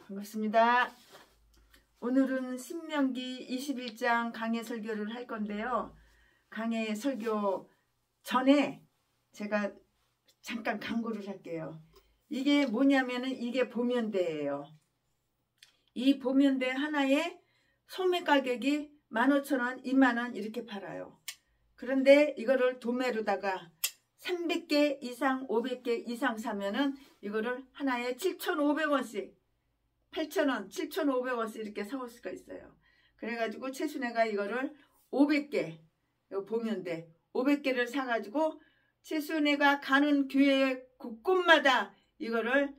반갑습니다. 오늘은 신명기 21장 강해 설교를 할 건데요. 강해 설교 전에 제가 잠깐 광고를 할게요. 이게 뭐냐면은 이게 보면대예요. 이 보면대 하나에 소매 가격이 15,000원, 20,000원 이렇게 팔아요. 그런데 이거를 도매로다가 300개 이상, 500개 이상 사면은 이거를 하나에 7,500원씩 8,000원, 7,500원씩 이렇게 사올 수가 있어요. 그래가지고 최순애가 이거를 500개, 이거 보면 돼. 500개를 사가지고 최순애가 가는 교회 곳곳마다 이거를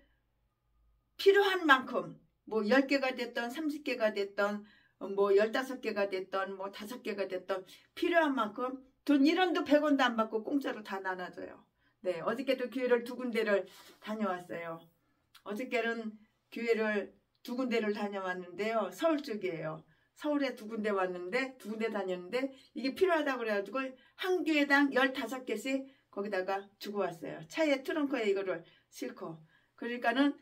필요한 만큼 뭐 10개가 됐던 30개가 됐던 뭐 15개가 됐던 뭐 5개가 됐던 필요한 만큼 돈 1원도 100원도 안 받고 공짜로 다 나눠줘요. 네, 어저께도 교회를 2군데를 다녀왔어요. 어저께는 교회를 2군데를 다녀왔는데요. 서울 쪽이에요. 서울에 2군데 왔는데 2군데 다녔는데 이게 필요하다고 그래가지고 한 교회당 15개씩 거기다가 주고 왔어요. 차에 트렁크에 이거를 싣고. 그러니까는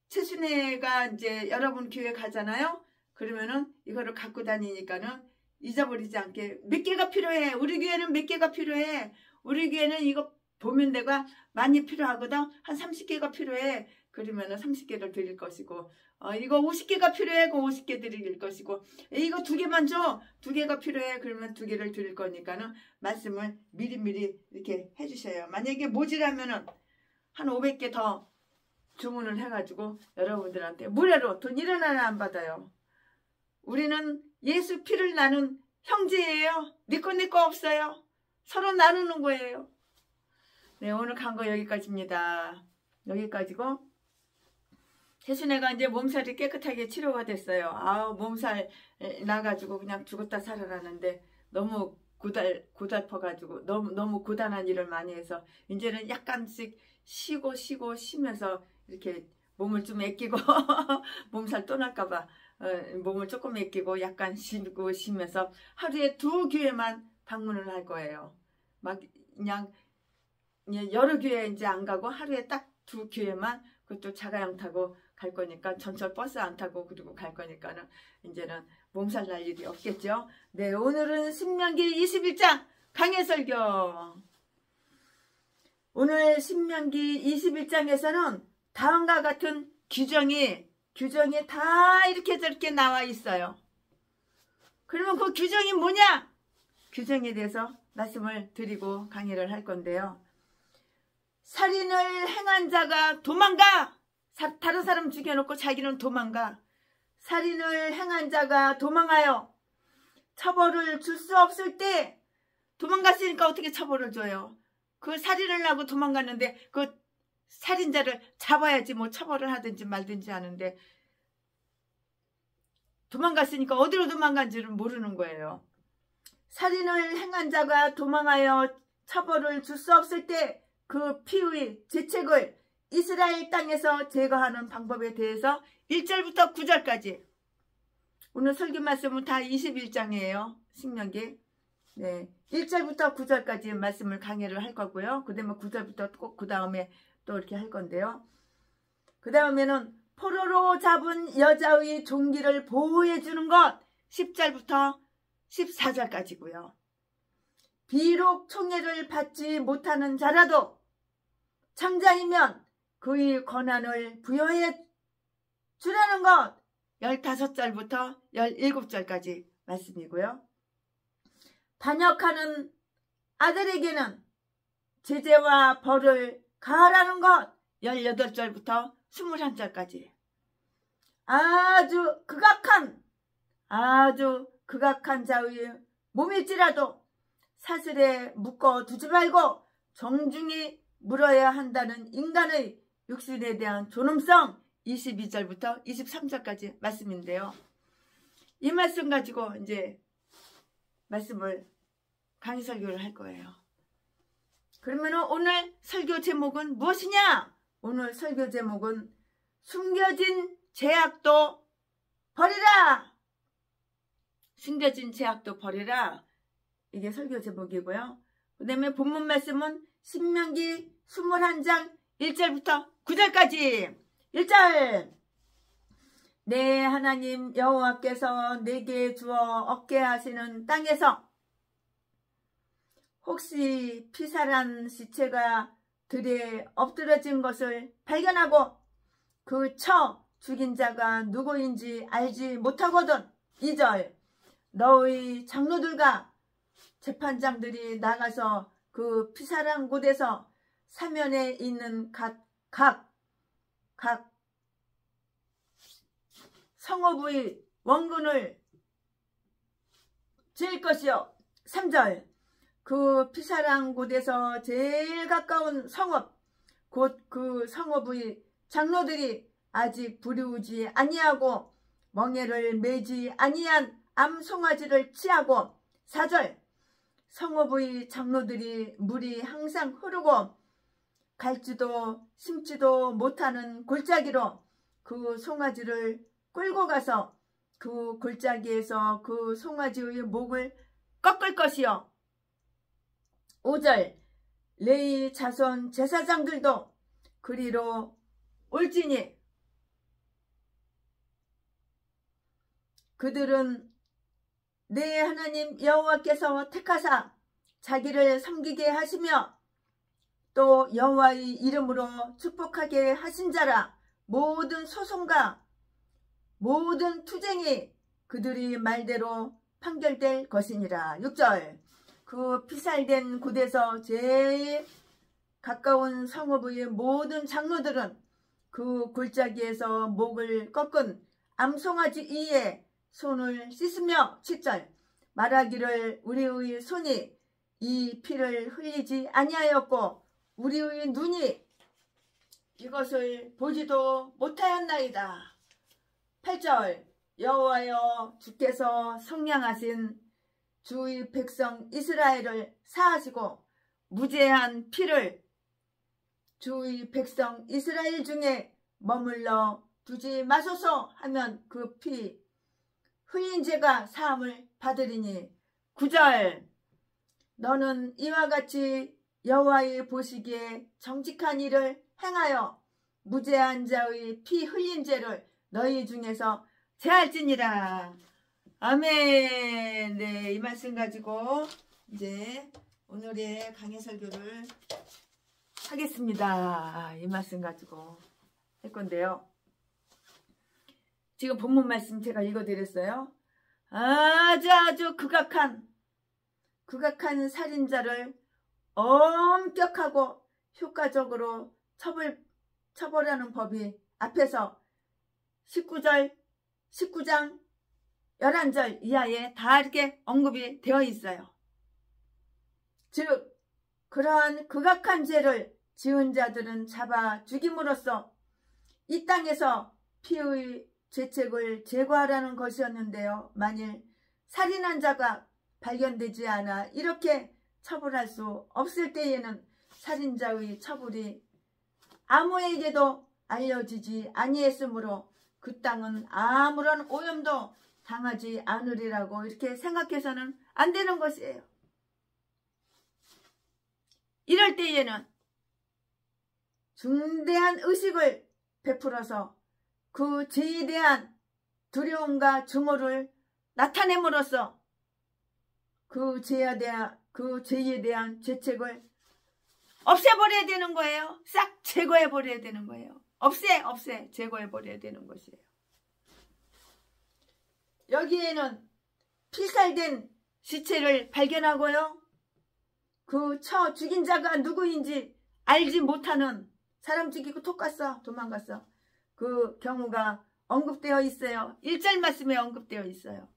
최순애가 이제 여러분 교회 가잖아요. 그러면은 이거를 갖고 다니니까는 잊어버리지 않게 몇 개가 필요해. 우리 교회는 몇 개가 필요해. 우리 교회는 이거 보면대가 많이 필요하거든. 한 30개가 필요해. 그러면은 30개를 드릴 것이고, 이거 50개가 필요해. 그 50개 드릴 것이고, 이거 2개만 줘. 2개가 필요해. 그러면 2개를 드릴 거니까는 말씀을 미리미리 이렇게 해주셔요. 만약에 모자라면은 한 500개 더 주문을 해가지고 여러분들한테 무료로 돈 1원 안 받아요. 우리는 예수 피를 나눈 형제예요. 네 거 없어요. 서로 나누는 거예요. 네, 오늘 광고 여기까지입니다. 여기까지고 최순애가 이제 몸살이 깨끗하게 치료가 됐어요. 몸살 나가지고 그냥 죽었다 살아나는데 너무 고달퍼가지고 너무 고단한 일을 많이 해서 이제는 약간씩 쉬고 쉬면서 이렇게 몸을 좀 아끼고 몸살 또 날까봐 몸을 조금 아끼고 약간 쉬고 쉬면서 하루에 2교회만 방문을 할 거예요. 막 그냥 여러 교회 이제 안 가고 하루에 딱 2교회만 그것도 자가용 타고 갈 거니까 전철 버스 안 타고 그리고 갈 거니까는 이제는 몸살 날 일이 없겠죠. 네, 오늘은 신명기 21장 강해 설교. 오늘 신명기 21장에서는 다음과 같은 규정이 다 이렇게 저렇게 나와 있어요. 그러면 그 규정이 뭐냐? 규정에 대해서 말씀을 드리고 강의를 할 건데요. 살인을 행한 자가 도망가. 다른 사람 죽여놓고 자기는 도망가. 살인을 행한 자가 도망하여 처벌을 줄 수 없을 때 도망갔으니까 어떻게 처벌을 줘요? 그 살인을 하고 도망갔는데 그 살인자를 잡아야지 뭐 처벌을 하든지 말든지 하는데 도망갔으니까 어디로 도망간지를 모르는 거예요. 살인을 행한 자가 도망하여 처벌을 줄 수 없을 때 그 피의 죄책을 이스라엘 땅에서 제거하는 방법에 대해서 1절부터 9절까지 오늘 설교 말씀은 다 21장이에요. 신명기. 네, 1절부터 9절까지 말씀을 강의를 할 거고요. 그 다음에 9절부터 꼭 그 다음에 또 이렇게 할 건데요. 그 다음에는 포로로 잡은 여자의 종기를 보호해 주는 것 10절부터 14절까지고요. 비록 총애를 받지 못하는 자라도 창자이면 그의 권한을 부여해 주라는 것 15절부터 17절까지 말씀이고요. 반역하는 아들에게는 제재와 벌을 가하라는 것 18절부터 21절까지 아주 극악한 자의 몸일지라도 사슬에 묶어 두지 말고 정중히 물어야 한다는 인간의 육신에 대한 존엄성 22절부터 23절까지 말씀인데요. 이 말씀 가지고 이제 말씀을 강의 설교를 할 거예요. 그러면 오늘 설교 제목은 무엇이냐? 오늘 설교 제목은 숨겨진 죄악도 버리라. 숨겨진 죄악도 버리라. 이게 설교 제목이고요. 그 다음에 본문 말씀은 신명기 21장 1절부터 9절까지 1절 내 하나님 여호와께서 내게 주어 얻게 하시는 땅에서 혹시 피살한 시체가 들에 엎드러진 것을 발견하고 그 죽인 자가 누구인지 알지 못하거든. 2절 너의 장로들과 재판장들이 나가서 그 피살한 곳에서 사면에 있는 각 성읍의 원근을 지을 것이요. 3절 그 피살한 곳에서 제일 가까운 성읍 곧 그 성읍의 장로들이 아직 부르우지 아니하고 멍에를 매지 아니한 암송아지를 취하고 4절 성읍의 장로들이 물이 항상 흐르고 갈지도 심지도 못하는 골짜기로 그 송아지를 끌고 가서 그 골짜기에서 그 송아지의 목을 꺾을 것이요. 5절 레위 자손 제사장들도 그리로 올지니 그들은 내 하나님 여호와께서 택하사 자기를 섬기게 하시며 또 여호와의 이름으로 축복하게 하신 자라. 모든 소송과 모든 투쟁이 그들이 말대로 판결될 것이니라. 6절 그 피살된 곳에서 제일 가까운 성읍의 모든 장로들은 그 골짜기에서 목을 꺾은 암송아지 이에 손을 씻으며 7절 말하기를 우리의 손이 이 피를 흘리지 아니하였고 우리의 눈이 이것을 보지도 못하였나이다. 8절 여호와여 주께서 성량하신 주의 백성 이스라엘을 사하시고 무죄한 피를 주의 백성 이스라엘 중에 머물러 두지 마소서 하면 그 피 흘린 죄가 사함을 받으리니. 9절 너는 이와 같이 여호와의 보시기에 정직한 일을 행하여 무죄한 자의 피 흘린 죄를 너희 중에서 제할지니라. 아멘. 네, 이 말씀 가지고 이제 오늘의 강해 설교를 하겠습니다. 이 말씀 가지고 할 건데요. 지금 본문 말씀 제가 읽어드렸어요. 아주 극악한 살인자를 엄격하고 효과적으로 처벌하는 법이 앞에서 19장 11절 이하에 다 이렇게 언급이 되어 있어요. 즉 그러한 극악한 죄를 지은 자들은 잡아 죽임으로써 이 땅에서 피의 죄책을 제거하라는 것이었는데요. 만일 살인한 자가 발견되지 않아 이렇게 처벌할 수 없을 때에는 살인자의 처벌이 아무에게도 알려지지 아니했으므로 그 땅은 아무런 오염도 당하지 않으리라고 이렇게 생각해서는 안 되는 것이에요. 이럴 때에는 중대한 의식을 베풀어서 그 죄에 대한 두려움과 증오를 나타냄으로써 그 죄에 대한 죄책을 없애버려야 되는 거예요. 싹 제거해버려야 되는 거예요. 제거해버려야 되는 것이에요. 여기에는 피살된 시체를 발견하고요. 그 죽인 자가 누구인지 알지 못하는 사람 죽이고 톡 갔어. 도망갔어. 그 경우가 언급되어 있어요. 1절 말씀에 언급되어 있어요.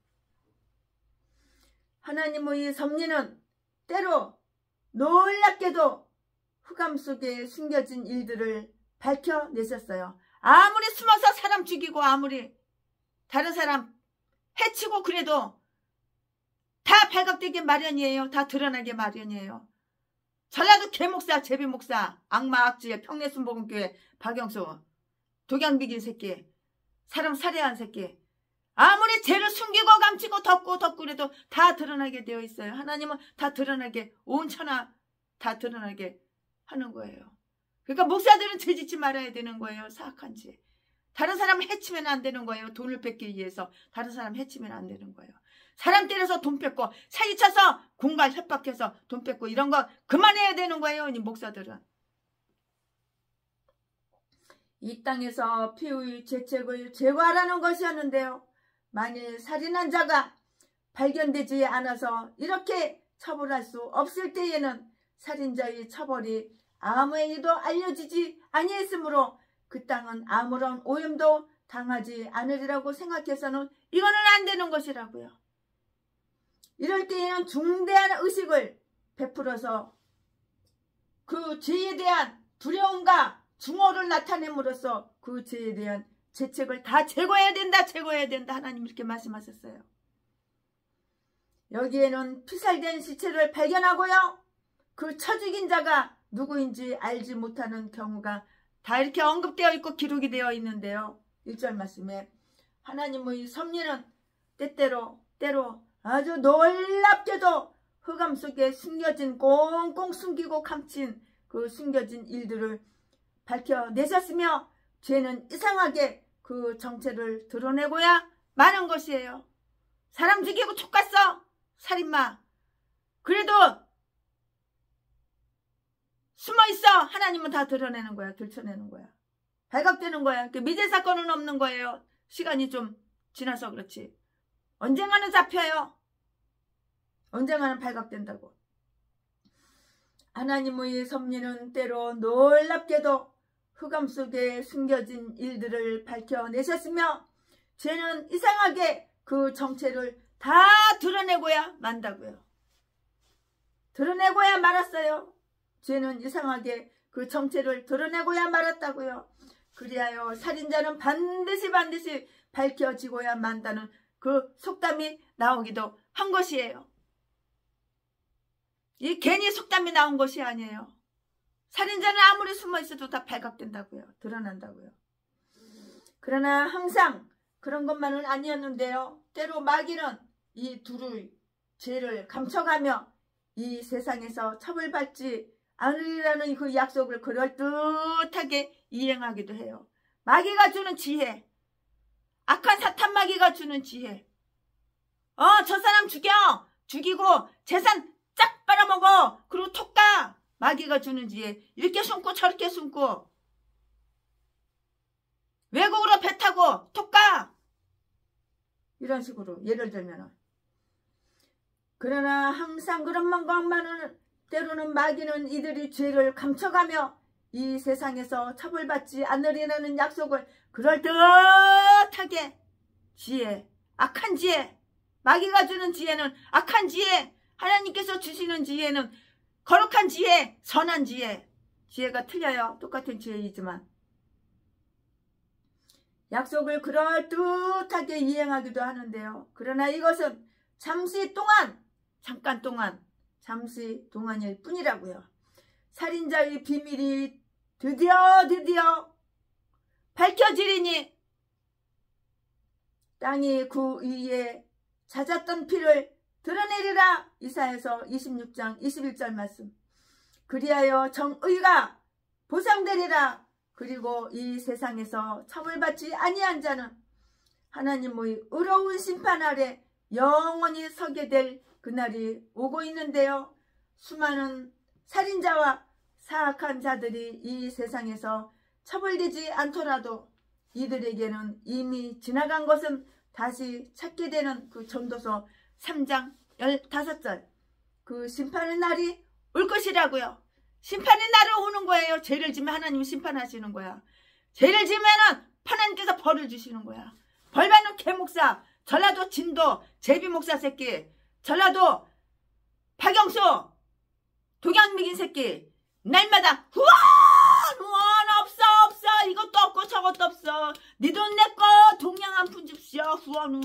하나님의 섭리는 때로 놀랍게도 흑암 속에 숨겨진 일들을 밝혀내셨어요. 아무리 숨어서 사람 죽이고 아무리 다른 사람 해치고 그래도 다 발각되기 마련이에요. 다 드러나게 마련이에요. 전라도 개목사 제비목사 악마 악지의 평내순복음교회 박영수 독양비긴 새끼 사람 살해한 새끼 아무리 죄를 숨기고 감추고 덮고 그래도 다 드러나게 되어 있어요. 하나님은 다 드러나게 온 천하 다 드러나게 하는 거예요. 그러니까 목사들은 죄짓지 말아야 되는 거예요. 사악한 죄 다른 사람을 해치면 안 되는 거예요. 돈을 뺏기 위해서 다른 사람 해치면 안 되는 거예요. 사람 때려서 돈 뺏고 사기쳐서 공갈 협박해서 돈 뺏고 이런 거 그만해야 되는 거예요. 이 목사들은. 이 땅에서 피의 죄책을 제거하라는 것이었는데요. 만일 살인한 자가 발견되지 않아서 이렇게 처벌할 수 없을 때에는 살인자의 처벌이 아무에게도 알려지지 아니했으므로 그 땅은 아무런 오염도 당하지 않으리라고 생각해서는 이거는 안 되는 것이라고요. 이럴 때에는 중대한 의식을 베풀어서 그 죄에 대한 두려움과 증오를 나타냄으로써 그 죄에 대한 죄책을 다 제거해야 된다. 제거해야 된다. 하나님 이렇게 말씀하셨어요. 여기에는 피살된 시체를 발견하고요. 그 쳐 죽인 자가 누구인지 알지 못하는 경우가 다 이렇게 언급되어 있고 기록이 되어 있는데요. 1절 말씀에 하나님의 섭리는 때로 아주 놀랍게도 흑암 속에 숨겨진 꽁꽁 숨기고 감춘 그 숨겨진 일들을 밝혀내셨으며 죄는 이상하게 그 정체를 드러내고야 마는 것이에요. 사람 죽이고 촉갔어. 살인마. 그래도 숨어있어. 하나님은 다 드러내는 거야. 들춰내는 거야. 발각되는 거야. 미제 사건은 없는 거예요. 시간이 좀 지나서 그렇지. 언젠가는 잡혀요. 언젠가는 발각된다고. 하나님의 섭리는 때로 놀랍게도 흑암 속에 숨겨진 일들을 밝혀내셨으며 죄는 이상하게 그 정체를 다 드러내고야 만다고요. 드러내고야 말았어요. 죄는 이상하게 그 정체를 드러내고야 말았다고요. 그리하여 살인자는 반드시 밝혀지고야 만다는 그 속담이 나오기도 한 것이에요. 이 괜히 속담이 나온 것이 아니에요. 살인자는 아무리 숨어있어도 다 발각된다고요. 드러난다고요. 그러나 항상 그런 것만은 아니었는데요. 때로 마귀는 이 둘의 죄를 감춰가며 이 세상에서 처벌받지 않으리라는 그 약속을 그럴듯하게 이행하기도 해요. 마귀가 주는 지혜, 악한 사탄 마귀가 주는 지혜. 저 사람 죽이고 재산 쫙 빨아먹어. 그리고 톡 가. 마귀가 주는 지혜. 이렇게 숨고 저렇게 숨고 외국으로 배 타고 톡 가. 이런 식으로 예를 들면. 그러나 항상 그런 것만은 때로는 마귀는 이들이 죄를 감춰가며 이 세상에서 처벌받지 않으리라는 약속을 그럴듯하게 지혜, 악한 지혜, 마귀가 주는 지혜는 악한 지혜, 하나님께서 주시는 지혜는 거룩한 지혜, 선한 지혜. 지혜가 틀려요. 똑같은 지혜이지만 약속을 그럴듯하게 이행하기도 하는데요. 그러나 이것은 잠깐 동안일 뿐이라고요. 살인자의 비밀이 드디어 밝혀지리니 땅이 그 위에 잦았던 피를 드러내리라. 이사야서 26장 21절 말씀. 그리하여 정의가 보상되리라. 그리고 이 세상에서 처벌받지 아니한 자는 하나님의 의로운 심판 아래 영원히 서게 될 그날이 오고 있는데요. 수많은 살인자와 사악한 자들이 이 세상에서 처벌되지 않더라도 이들에게는 이미 지나간 것은 다시 찾게 되는 그 전도서 3장 15절. 그 심판의 날이 올 것이라고요. 심판의 날이 오는 거예요. 죄를 지면 하나님이 심판하시는 거야. 죄를 지면은 하나님께서 벌을 주시는 거야. 벌 받는 개목사, 전라도 진도 제비목사 새끼, 전라도 박영수 독양미긴 새끼, 날마다 후원 없어 이것도 없고 저것도 없어. 니 돈 내꺼 동양 한 푼 줍시오. 후원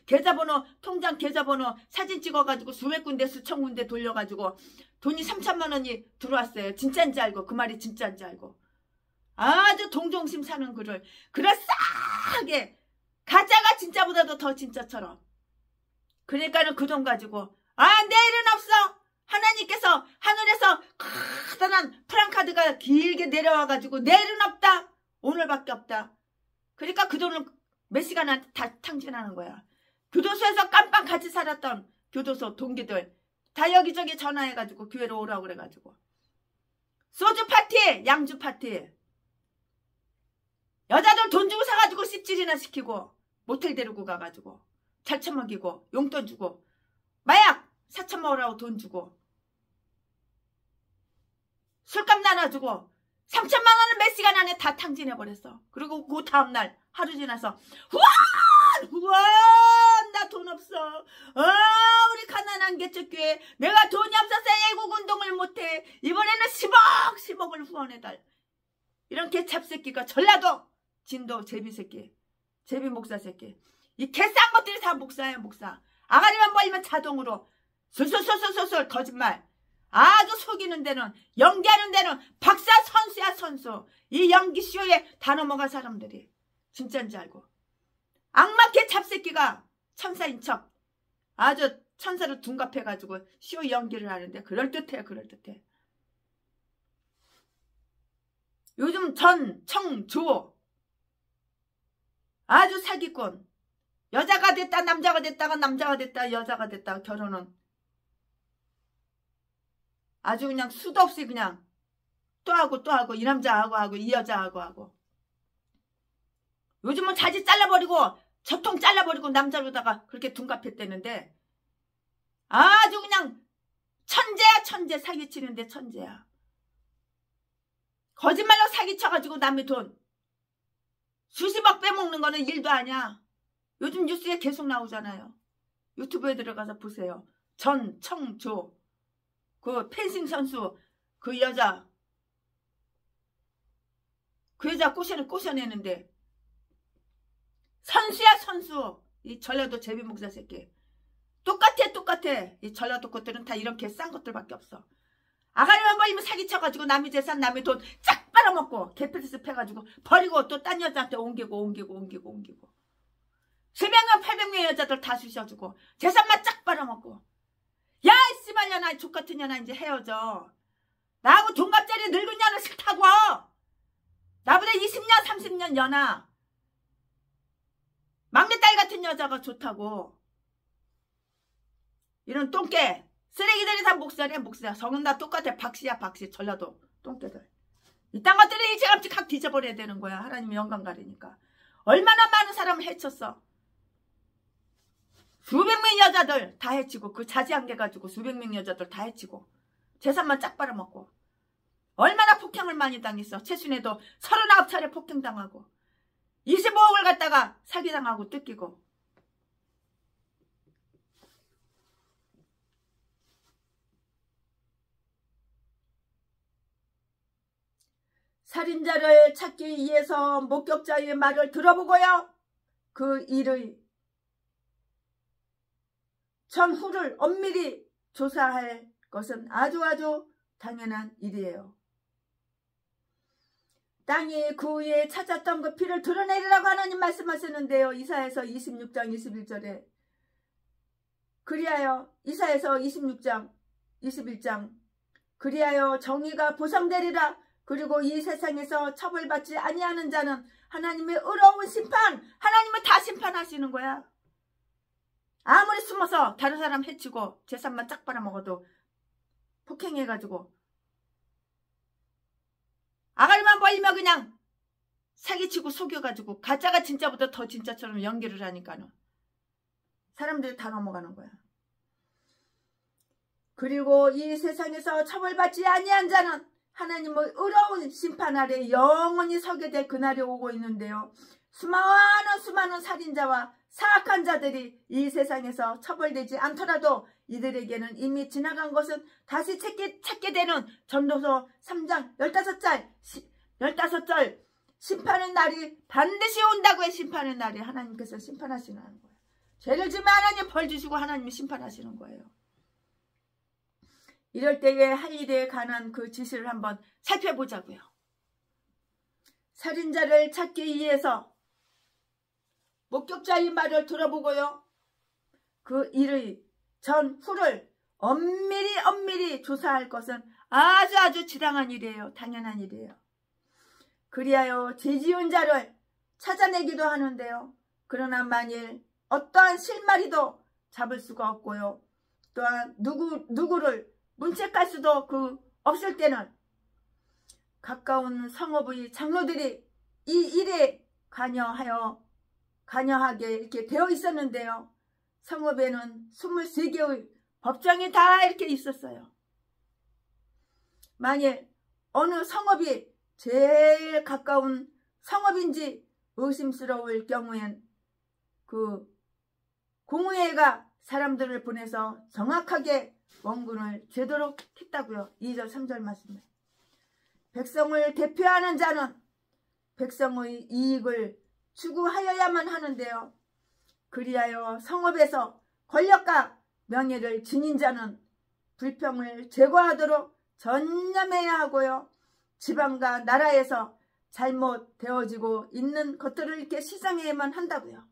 계좌번호, 통장 계좌번호 사진 찍어가지고 수백 군데 수천 군데 돌려가지고 돈이 3천만 원이 들어왔어요. 진짜인지 알고, 그 말이 진짜인지 알고. 아주 동정심 사는 글을 그럴싸하게, 가짜가 진짜보다도 더 진짜처럼. 그러니까는 그 돈 가지고 내일은 없어. 하나님께서 하늘에서 커다란 프랑카드가 길게 내려와가지고 내일은 없다. 오늘밖에 없다. 그러니까 그 돈을 몇 시간한테 다 탕진하는 거야. 교도소에서 깜빵 같이 살았던 교도소 동기들 다 여기저기 전화해가지고 교회로 오라고 그래가지고 소주 파티, 양주 파티, 여자들 돈 주고 사가지고 씹질이나 시키고 모텔 데리고 가가지고 잘 처먹이고 용돈 주고 마약 사쳐 먹으라고 돈 주고 술값 나눠주고 3천만 원을 몇 시간 안에 다 탕진해버렸어. 그리고 그 다음날 하루 지나서 후원 나 돈 없어. 우리 가난한 개척교회 내가 돈이 없어서 애국운동을 못해. 이번에는 10억을 후원해달. 이런 개찹새끼가 전라도 진도 제비새끼 제비 목사 새끼 이 개싼 것들이 다 목사야 목사. 아가리만 벌리면 자동으로 솔솔솔솔솔 거짓말. 아주 속이는 데는 연기하는 데는 박사 선수야 선수. 이 연기쇼에 다 넘어간 사람들이 진짜인지 알고 악마 개찹새끼가 천사인 척 아주 천사를 둔갑해가지고 쇼 연기를 하는데 그럴듯해 그럴듯해. 요즘 전, 청, 조 아주 사기꾼. 여자가 됐다 남자가 됐다가 남자가 됐다 여자가 됐다 결혼은 아주 그냥 수도 없이 그냥 또 하고 이 남자하고 하고 이 여자하고 하고. 요즘은 자지 잘라버리고 저통 잘라버리고 남자로다가 그렇게 둔갑했대는데 아주 그냥 천재야 천재. 사기치는데 천재야. 거짓말로 사기쳐가지고 남의 돈 수십억 빼먹는 거는 일도 아니야. 요즘 뉴스에 계속 나오잖아요. 유튜브에 들어가서 보세요. 전, 청, 조 그 펜싱 선수 그 여자 꼬셔내는데 선수야 선수. 이 전라도 제비 목사 새끼 똑같아. 이 전라도 것들은 다 이런 개싼 것들밖에 없어. 아가리만 벌리면 사기쳐가지고 남의 재산 남의 돈 쫙 빨아먹고 개필스 패가지고 버리고 또 딴 여자한테 옮기고 700명 800명 여자들 다 쑤셔주고 재산만 쫙 빨아먹고. 야 씨발년아 족같은 년아 이제 헤어져. 나하고 동갑자리 늙은 년은 싫다고. 나보다 20년 30년 연하 막내딸 같은 여자가 좋다고. 이런 똥개 쓰레기들이 다 목사래 목사. 성은 다 똑같아. 박씨야 박씨. 전라도 똥개들 이딴 것들이 일찌감치 확 뒤져버려야 되는 거야. 하나님이 영광 가리니까. 얼마나 많은 사람을 해쳤어. 수백 명 여자들 다 해치고 그 자지한개 가지고 수백 명 여자들 다 해치고 재산만 쫙 빨아먹고. 얼마나 폭행을 많이 당했어. 최순애도 39차례 폭행당하고 25억을 갖다가 사기당하고 뜯기고. 살인자를 찾기 위해서 목격자의 말을 들어보고요. 그 일의 전후를 엄밀히 조사할 것은 아주 당연한 일이에요. 땅이 그 위에 찾았던 그 피를 드러내리라고 하나님 말씀하셨는데요. 이사야서 26장 21절에 그리하여 이사야서 26장 21장 그리하여 정의가 보상되리라. 그리고 이 세상에서 처벌받지 아니하는 자는 하나님의 의로운 심판, 하나님은 다 심판하시는 거야. 아무리 숨어서 다른 사람 해치고 재산만 쫙 빨아먹어도 폭행해가지고 아가리만 벌리면 그냥 사기치고 속여가지고 가짜가 진짜보다 더 진짜처럼 연기를 하니까는 사람들이 다 넘어가는 거야. 그리고 이 세상에서 처벌받지 아니한 자는 하나님의 의로운 심판 아래 영원히 서게 될 그날이 오고 있는데요. 수많은 살인자와 사악한 자들이 이 세상에서 처벌되지 않더라도 이들에게는 이미 지나간 것은 다시 찾게 되는 전도서 3장 15절 심판의 날이 반드시 온다고 해. 심판의 날이 하나님께서 심판하시는 거예요. 죄를 지면 하나님 벌 주시고 하나님이 심판하시는 거예요. 이럴 때에 할 일에 관한 그 지시를 한번 살펴보자고요. 살인자를 찾기 위해서 목격자의 말을 들어보고요. 그 일의 전후를 엄밀히 조사할 것은 아주 지당한 일이에요. 당연한 일이에요. 그리하여 죄 지은 자를 찾아내기도 하는데요. 그러나 만일 어떠한 실마리도 잡을 수가 없고요. 또한 누구를 문책할 수도 없을 때는 가까운 성읍의 장로들이 이 일에 관여하게 이렇게 되어 있었는데요. 성읍에는 23개의 법정이 다 이렇게 있었어요. 만일 어느 성읍이 제일 가까운 성읍인지 의심스러울 경우엔 그 공의회가 사람들을 보내서 정확하게 원군을 제도록 했다고요. 2절 3절 말씀에 백성을 대표하는 자는 백성의 이익을 추구하여야만 하는데요. 그리하여 성읍에서 권력과 명예를 지닌 자는 불평을 제거하도록 전념해야 하고요. 지방과 나라에서 잘못되어지고 있는 것들을 이렇게 시정해야만 한다고요.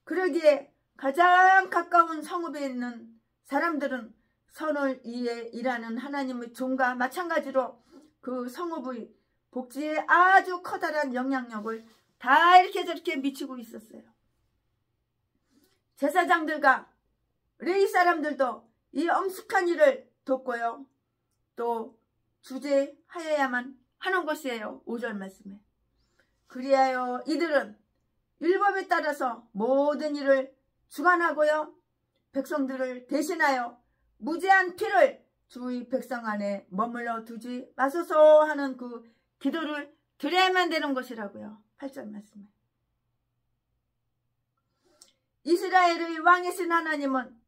그러기에 가장 가까운 성읍에 있는 사람들은 선을 위해 일하는 하나님의 종과 마찬가지로 그 성읍의 복지에 아주 커다란 영향력을 다 이렇게 저렇게 미치고 있었어요. 제사장들과 레위 사람들도 이 엄숙한 일을 돕고요. 또 주재하여야만 하는 것이에요. 5절 말씀에. 그리하여 이들은 율법에 따라서 모든 일을 주관하고요. 백성들을 대신하여 무죄한 피를 주의 백성 안에 머물러 두지 마소서 하는 그 기도를 드려야만 되는 것이라고요. 8절 말씀에. 이스라엘의 왕이신 하나님은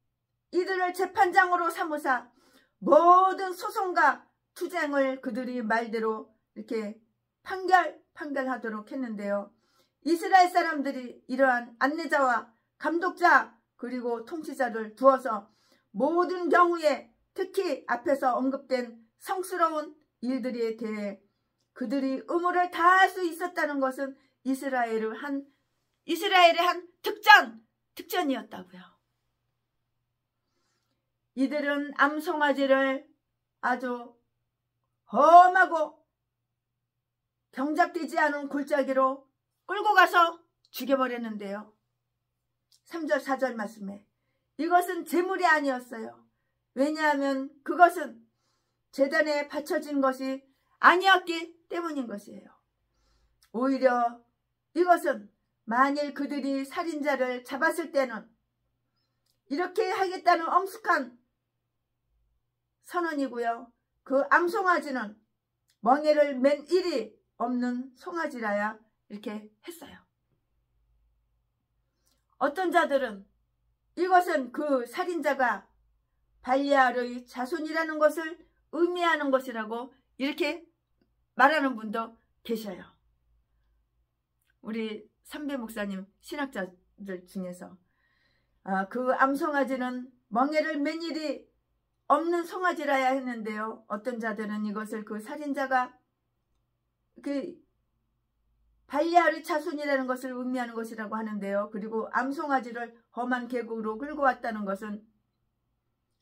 이들을 재판장으로 삼으사 모든 소송과 투쟁을 그들이 말대로 이렇게 판결하도록 했는데요. 이스라엘 사람들이 이러한 안내자와 감독자 그리고 통치자를 두어서 모든 경우에 특히 앞에서 언급된 성스러운 일들에 대해 그들이 의무를 다할 수 있었다는 것은 이스라엘의 한 특전이었다고요. 이들은 암송아지를 아주 험하고 경작되지 않은 골짜기로 끌고 가서 죽여버렸는데요. 3절 4절 말씀에 이것은 제물이 아니었어요. 왜냐하면 그것은 제단에 바쳐진 것이 아니었기 때문인 것이에요. 오히려 이것은 만일 그들이 살인자를 잡았을 때는 이렇게 하겠다는 엄숙한 선언이고요. 그 암송아지는 멍에를 맨 일이 없는 송아지라야 이렇게 했어요. 어떤 자들은 이것은 그 살인자가 발리알의 자손이라는 것을 의미하는 것이라고 이렇게 말하는 분도 계셔요. 우리 삼배 목사님 신학자들 중에서 그 암송아지는 멍에를 맨 일이 없는 송아지라야 했는데요. 어떤 자들은 이것을 그 살인자가 그 발리알의 자손이라는 것을 의미하는 것이라고 하는데요. 그리고 암송아지를 험한 계곡으로 끌고 왔다는 것은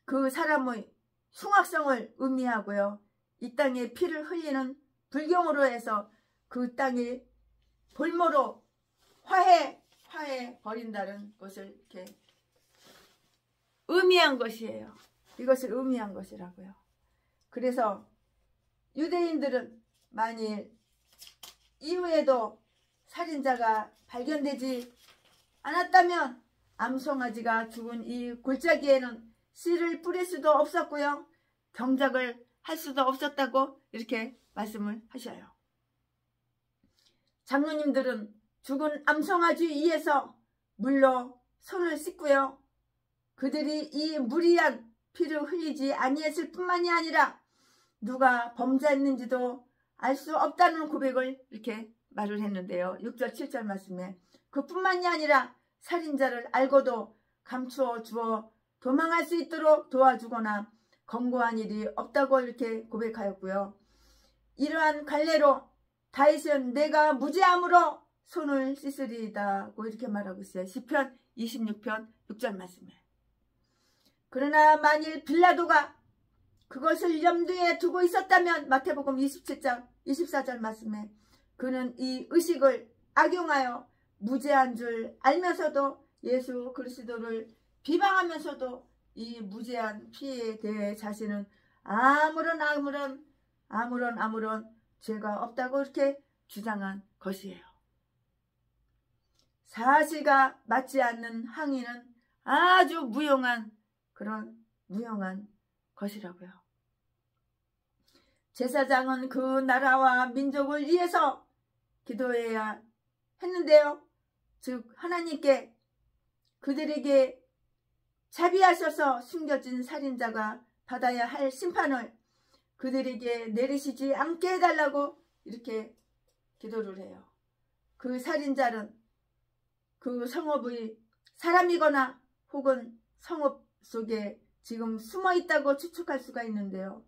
그 사람의 흉악성을 의미하고요. 이 땅에 피를 흘리는 불경으로 해서 그 땅이 볼모로 화해 버린다는 것을 이렇게 의미한 것이에요. 이것을 의미한 것이라고요. 그래서 유대인들은 만일 이후에도 살인자가 발견되지 않았다면 암송아지가 죽은 이 골짜기에는 씨를 뿌릴 수도 없었고요. 경작을 할 수도 없었다고 이렇게 말씀을 하셔요. 장로님들은 죽은 암송아지 위에서 물로 손을 씻고요. 그들이 이 무리한 피를 흘리지 아니했을 뿐만이 아니라 누가 범죄했는지도 알 수 없다는 고백을 이렇게 말을 했는데요. 6절 7절 말씀에 그뿐만이 아니라 살인자를 알고도 감추어 주어 도망할 수 있도록 도와주거나 권고한 일이 없다고 이렇게 고백하였고요. 이러한 관례로 다윗은 내가 무죄함으로 손을 씻으리이다고 이렇게 말하고 있어요. 시편 26편 6절 말씀에. 그러나 만일 빌라도가 그것을 염두에 두고 있었다면 마태복음 27장 24절 말씀에 그는 이 의식을 악용하여 무죄한 줄 알면서도 예수 그리스도를 비방하면서도 이 무죄한 피해에 대해 자신은 아무런 죄가 없다고 이렇게 주장한 것이에요. 사실과 맞지 않는 항의는 아주 무용한 것이라고요. 제사장은 그 나라와 민족을 위해서 기도해야 했는데요. 즉 하나님께 그들에게 자비하셔서 숨겨진 살인자가 받아야 할 심판을 그들에게 내리시지 않게 해달라고 이렇게 기도를 해요. 그 살인자는 그 성읍의 사람이거나 혹은 성읍 속에 지금 숨어 있다고 추측할 수가 있는데요.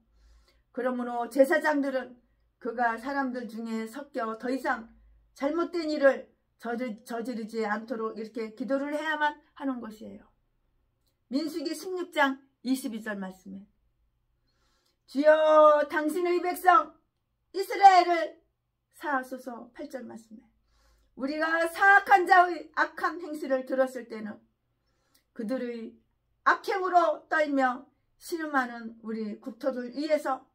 그러므로 제사장들은 그가 사람들 중에 섞여 더 이상 잘못된 일을 저지르지 않도록 이렇게 기도를 해야만 하는 것이에요. 민수기 16장 22절 말씀에 주여 당신의 백성 이스라엘을 사하소서. 8절 말씀에 우리가 사악한 자의 악한 행실을 들었을 때는 그들의 악행으로 떨며 신음하는 우리 국토를 위해서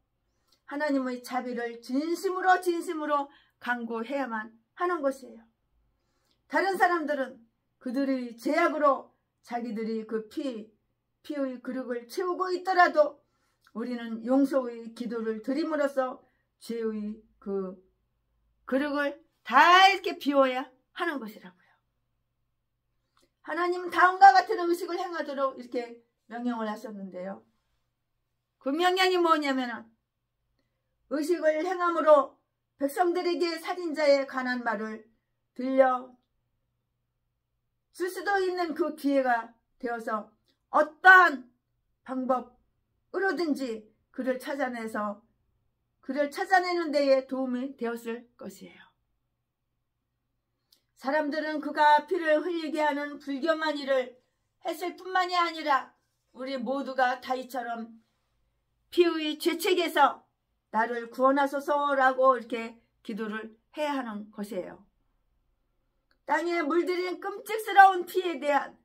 하나님의 자비를 진심으로 간구해야만 하는 것이에요. 다른 사람들은 그들의 죄악으로 자기들이 그 피의 그릇을 채우고 있더라도 우리는 용서의 기도를 드림으로써 죄의 그 그릇을 다 이렇게 비워야 하는 것이라고요. 하나님은 다음과 같은 의식을 행하도록 이렇게 명령을 하셨는데요. 그 명령이 뭐냐면 의식을 행함으로 백성들에게 살인자에 관한 말을 들려 줄 수도 있는 그 기회가 되어서 어떠한 방법으로든지 그를 찾아내는 데에 도움이 되었을 것이에요. 사람들은 그가 피를 흘리게 하는 불경한 일을 했을 뿐만이 아니라 우리 모두가 다윗처럼 피의 죄책에서 나를 구원하소서라고 이렇게 기도를 해야 하는 것이에요. 땅에 물들인 끔찍스러운 피에 대한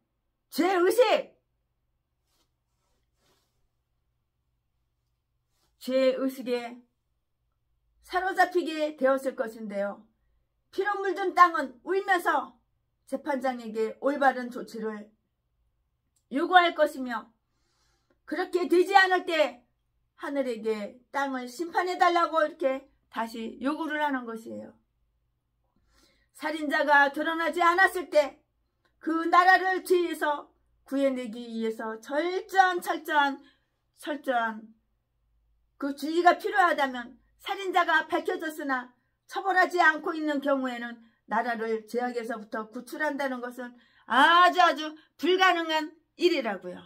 죄의식에 사로잡히게 되었을 것인데요. 피로 물든 땅은 울면서 재판장에게 올바른 조치를 요구할 것이며 그렇게 되지 않을 때 하늘에게 땅을 심판해달라고 이렇게 다시 요구를 하는 것이에요. 살인자가 드러나지 않았을 때 그 나라를 죄에서 구해내기 위해서 철저한 그 주의가 필요하다면 살인자가 밝혀졌으나 처벌하지 않고 있는 경우에는 나라를 죄악에서부터 구출한다는 것은 아주 불가능한 일이라고요.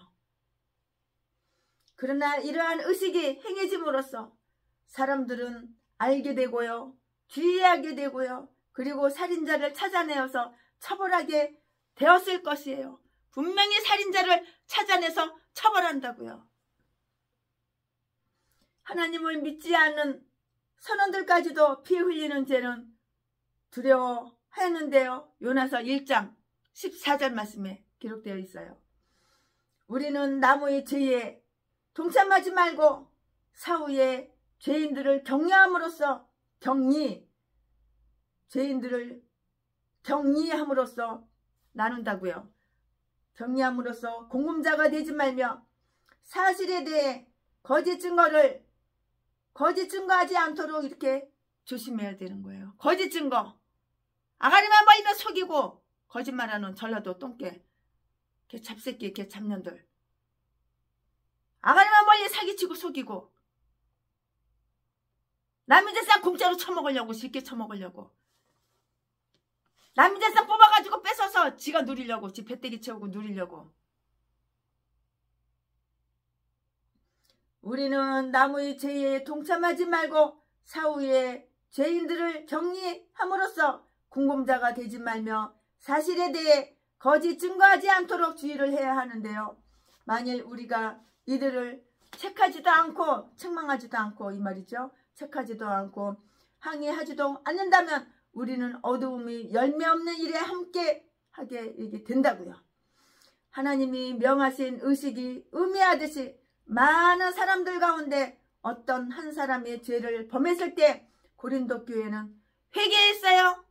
그러나 이러한 의식이 행해짐으로써 사람들은 알게 되고요. 주의하게 되고요. 그리고 살인자를 찾아내어서 처벌하게 되었을 것이에요. 분명히 살인자를 찾아내서 처벌한다고요. 하나님을 믿지 않는 선원들까지도 피 흘리는 죄는 두려워하였는데요. 요나서 1장 14절 말씀에 기록되어 있어요. 우리는 남의 죄에 동참하지 말고 사후에 죄인들을 격려함으로써 죄인들을 격리함으로써 나눈다고요. 격리함으로써 공범자가 되지 말며 사실에 대해 거짓 증거하지 않도록 이렇게 조심해야 되는 거예요. 거짓 증거. 아가리만 보이면 속이고 거짓말하는 전라도 똥개. 개 잡새끼, 개 잡년들. 아가리만 멀리 사기치고 속이고 남의 재산 공짜로 처먹으려고 쉽게 처먹으려고 남의 재산 뽑아가지고 뺏어서 지가 누리려고 지 배때기 채우고 누리려고. 우리는 남의 죄에 동참하지 말고 사후에 죄인들을 격리함으로써 공범자가 되지 말며 사실에 대해 거짓 증거하지 않도록 주의를 해야 하는데요. 만일 우리가 이들을 책하지도 않고 책망하지도 않고 이 말이죠. 책하지도 않고 항의하지도 않는다면 우리는 어두움이 열매 없는 일에 함께 하게 이게 된다고요. 하나님이 명하신 의식이 의미하듯이 많은 사람들 가운데 어떤 한 사람의 죄를 범했을 때 고린도 교회는 회개했어요.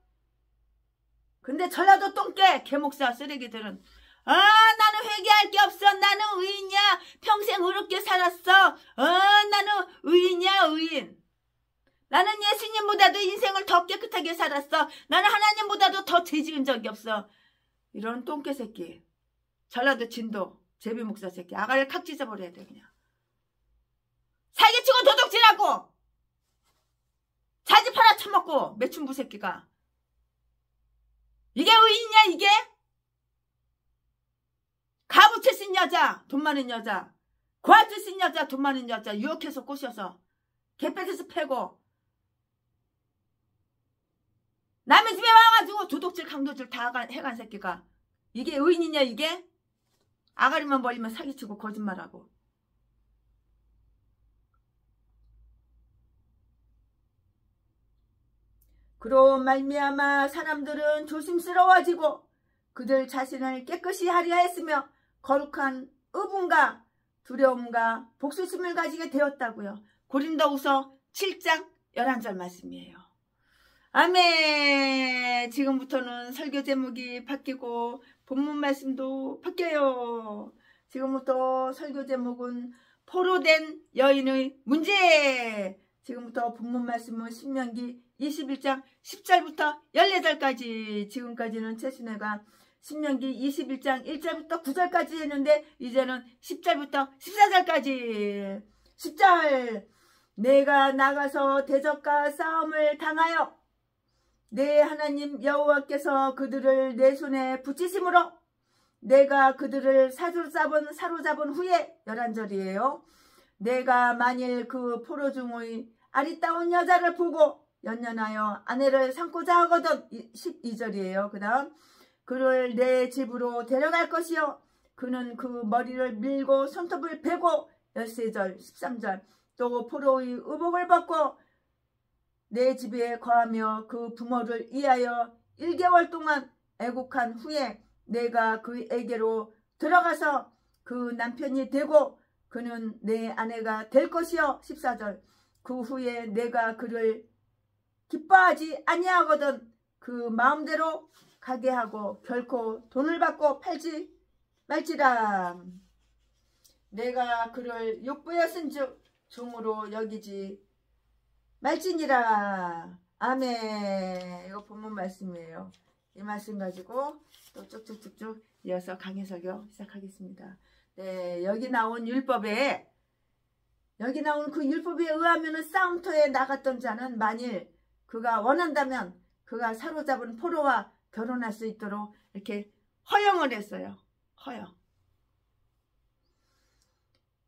근데 전라도 똥개 개목사 쓰레기들은 나는 회개할 게 없어. 나는 의인이야. 평생 의롭게 살았어. 나는 의인이야 의인. 나는 예수님보다도 인생을 더 깨끗하게 살았어. 나는 하나님보다도 더 죄 지은 적이 없어. 이런 똥개 새끼. 전라도 진도 제비 목사 새끼. 아가리를 칵 찢어버려야 돼 그냥. 사기치고 도둑질하고 자지 팔아 처먹고 매춘부 새끼가. 이게 의인이야 이게? 가부채 쓴 여자, 돈 많은 여자, 고아줄 쓴 여자, 돈 많은 여자 유혹해서 꼬셔서 개뺏에서 패고 남의 집에 와가지고 도둑질 강도질 다 해간 새끼가 이게 의인이냐 이게? 아가리만 벌리면 사기치고 거짓말하고. 그로 말미암아 사람들은 조심스러워지고 그들 자신을 깨끗이 하려 했으며 거룩한 의분과 두려움과 복수심을 가지게 되었다고요. 고린도후서 7장 11절 말씀이에요. 아멘. 지금부터는 설교 제목이 바뀌고 본문 말씀도 바뀌어요. 지금부터 설교 제목은 포로된 여인의 문제. 지금부터 본문 말씀은 신명기 21장 10절부터 14절까지. 지금까지는 최순애가 신명기 21장 1절부터 9절까지 했는데 이제는 10절부터 14절까지. 10절. 내가 나가서 대적과 싸움을 당하여 내 하나님 여호와께서 그들을 내 손에 붙이심으로 내가 그들을 사로잡은 후에 11절이에요. 내가 만일 그 포로 중의 아리따운 여자를 보고 연연하여 아내를 삼고자 하거든. 12절이에요. 그 다음 그를 내 집으로 데려갈 것이요 그는 그 머리를 밀고 손톱을 베고. 13절 13절 또 포로의 의복을 벗고 내 집에 거하며 그 부모를 위하여 1개월 동안 애국한 후에 내가 그에게로 들어가서 그 남편이 되고 그는 내 아내가 될 것이요. 14절 그 후에 내가 그를 기뻐하지 아니하거든. 그 마음대로 가게 하고 결코 돈을 받고 팔지 말지라. 내가 그를 욕부였은즉 종으로 여기지 말지니라. 아멘. 이거 본문 말씀이에요. 이 말씀 가지고 또 쭉쭉쭉쭉 이어서 강의 설교 시작하겠습니다. 네, 여기 나온 율법에 그 율법에 의하면 싸움터에 나갔던 자는 만일 그가 원한다면 그가 사로잡은 포로와 결혼할 수 있도록 이렇게 허용을 했어요. 허용.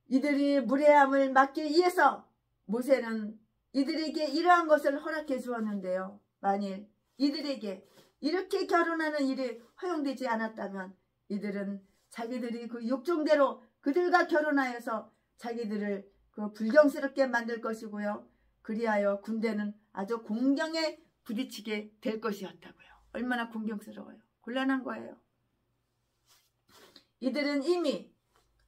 이들이 무례함을 막기 위해서 모세는 이들에게 이러한 것을 허락해 주었는데요. 만일 이들에게 이렇게 결혼하는 일이 허용되지 않았다면 이들은 자기들이 그 욕정대로 그들과 결혼하여서 자기들을 그 불경스럽게 만들 것이고요. 그리하여 군대는 아주 공경에 부딪히게 될 것이었다고요. 얼마나 공경스러워요. 곤란한 거예요. 이들은 이미